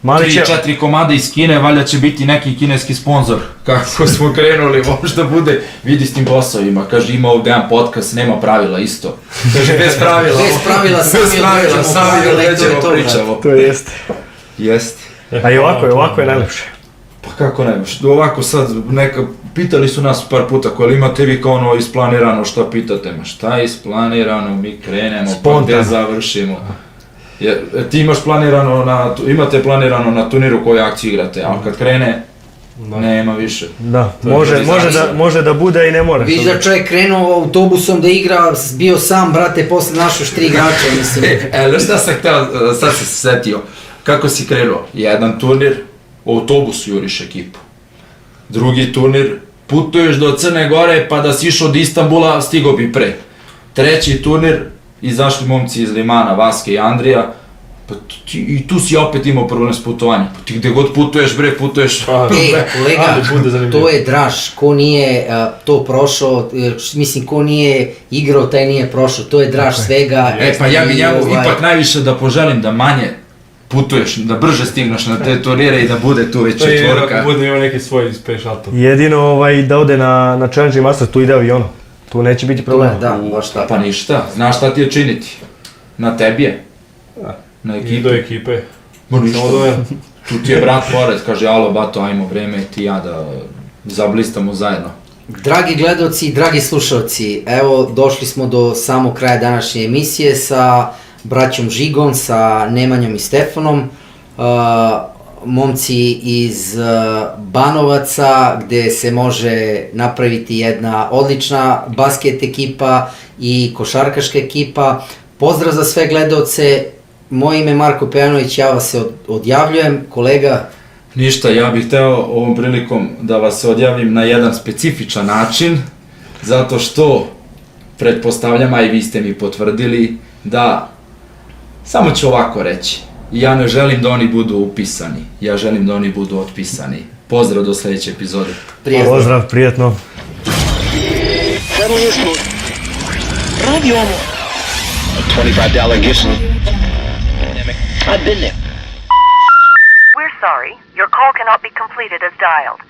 3-4 komada iz Kine, valjda će biti neki kineski sponsor. Kako smo krenuli, možda bude, vidi s tim bosovima, kaže ima ovdje jedan podcast, nema pravila isto. Kaže bez pravila. Bez pravila, sami određemo pričamo. To jeste. Jeste. A i ovako je najlepše. Pa kako ne, ovako sad pitali su nas par puta, koji imate vi kao ono isplanirano, šta pitate, ma šta je isplanirano, mi krenemo, pa gdje završimo. Ti imate planirano na turniru koju akciju igrate, ali kad krene, nema više. Da, može da bude i ne mora. Viš da čovjek krenuo autobusom da igra, bio sam, brate, posle našo 3 igrača, mislim. Šta sam htio, sad sam se setio, kako si krenuo, jedan turnir, u autobusu juriš ekipu. Drugi turnir, putuješ do Crne Gore pa da si išao od Istanbula, stigo bi pre. Treći turnir, izašli momci iz Limana, Vaske i Andrija, pa i tu si opet imao problem s putovanjem. Pa ti gde god putuješ, putuješ... Kolega, to je draž, ko nije to prošao, mislim, ko nije igrao, taj nije prošao, to je draž svega. Pa ja bi njemu ipak najviše da poželim da manje putuješ, da brže stigneš na te turnire i da bude tu već četvorka. Da bude ima neki svoj space shuttle. Jedino da ode na Challenge Masters, tu ide avionom. Tu neće biti problema. Da, baš tako. Pa ništa, znaš šta ti je činiti? Na tebi je. Na ekipi. I do ekipe. Ma ništa. Tu ti je brat pored, kaže alo bato, ajmo vreme ti ja da zablistamo zajedno. Dragi gledaoci i dragi slušalci, evo došli smo do samog kraja današnje emisije sa braćom Žigom, sa Nemanjom i Stefanom, momci iz Banovaca, gde se može napraviti jedna odlična basket ekipa i košarkaška ekipa. Pozdrav za sve gledaoce, moje ime je Marko Pejanović, ja vas se odjavljujem, kolega. Ništa, ja bih hteo ovom prilikom da vas se odjavim na jedan specifičan način, zato što pretpostavljam, a i vi ste mi potvrdili, da samo ću ovako reći, ja ne želim da oni budu upisani, ja želim da oni budu otpisani. Pozdrav do sljedeće epizode. Pozdrav, prijetno. Radio a $25 gift. I've been there. We're sorry. Your call cannot be completed as dialed.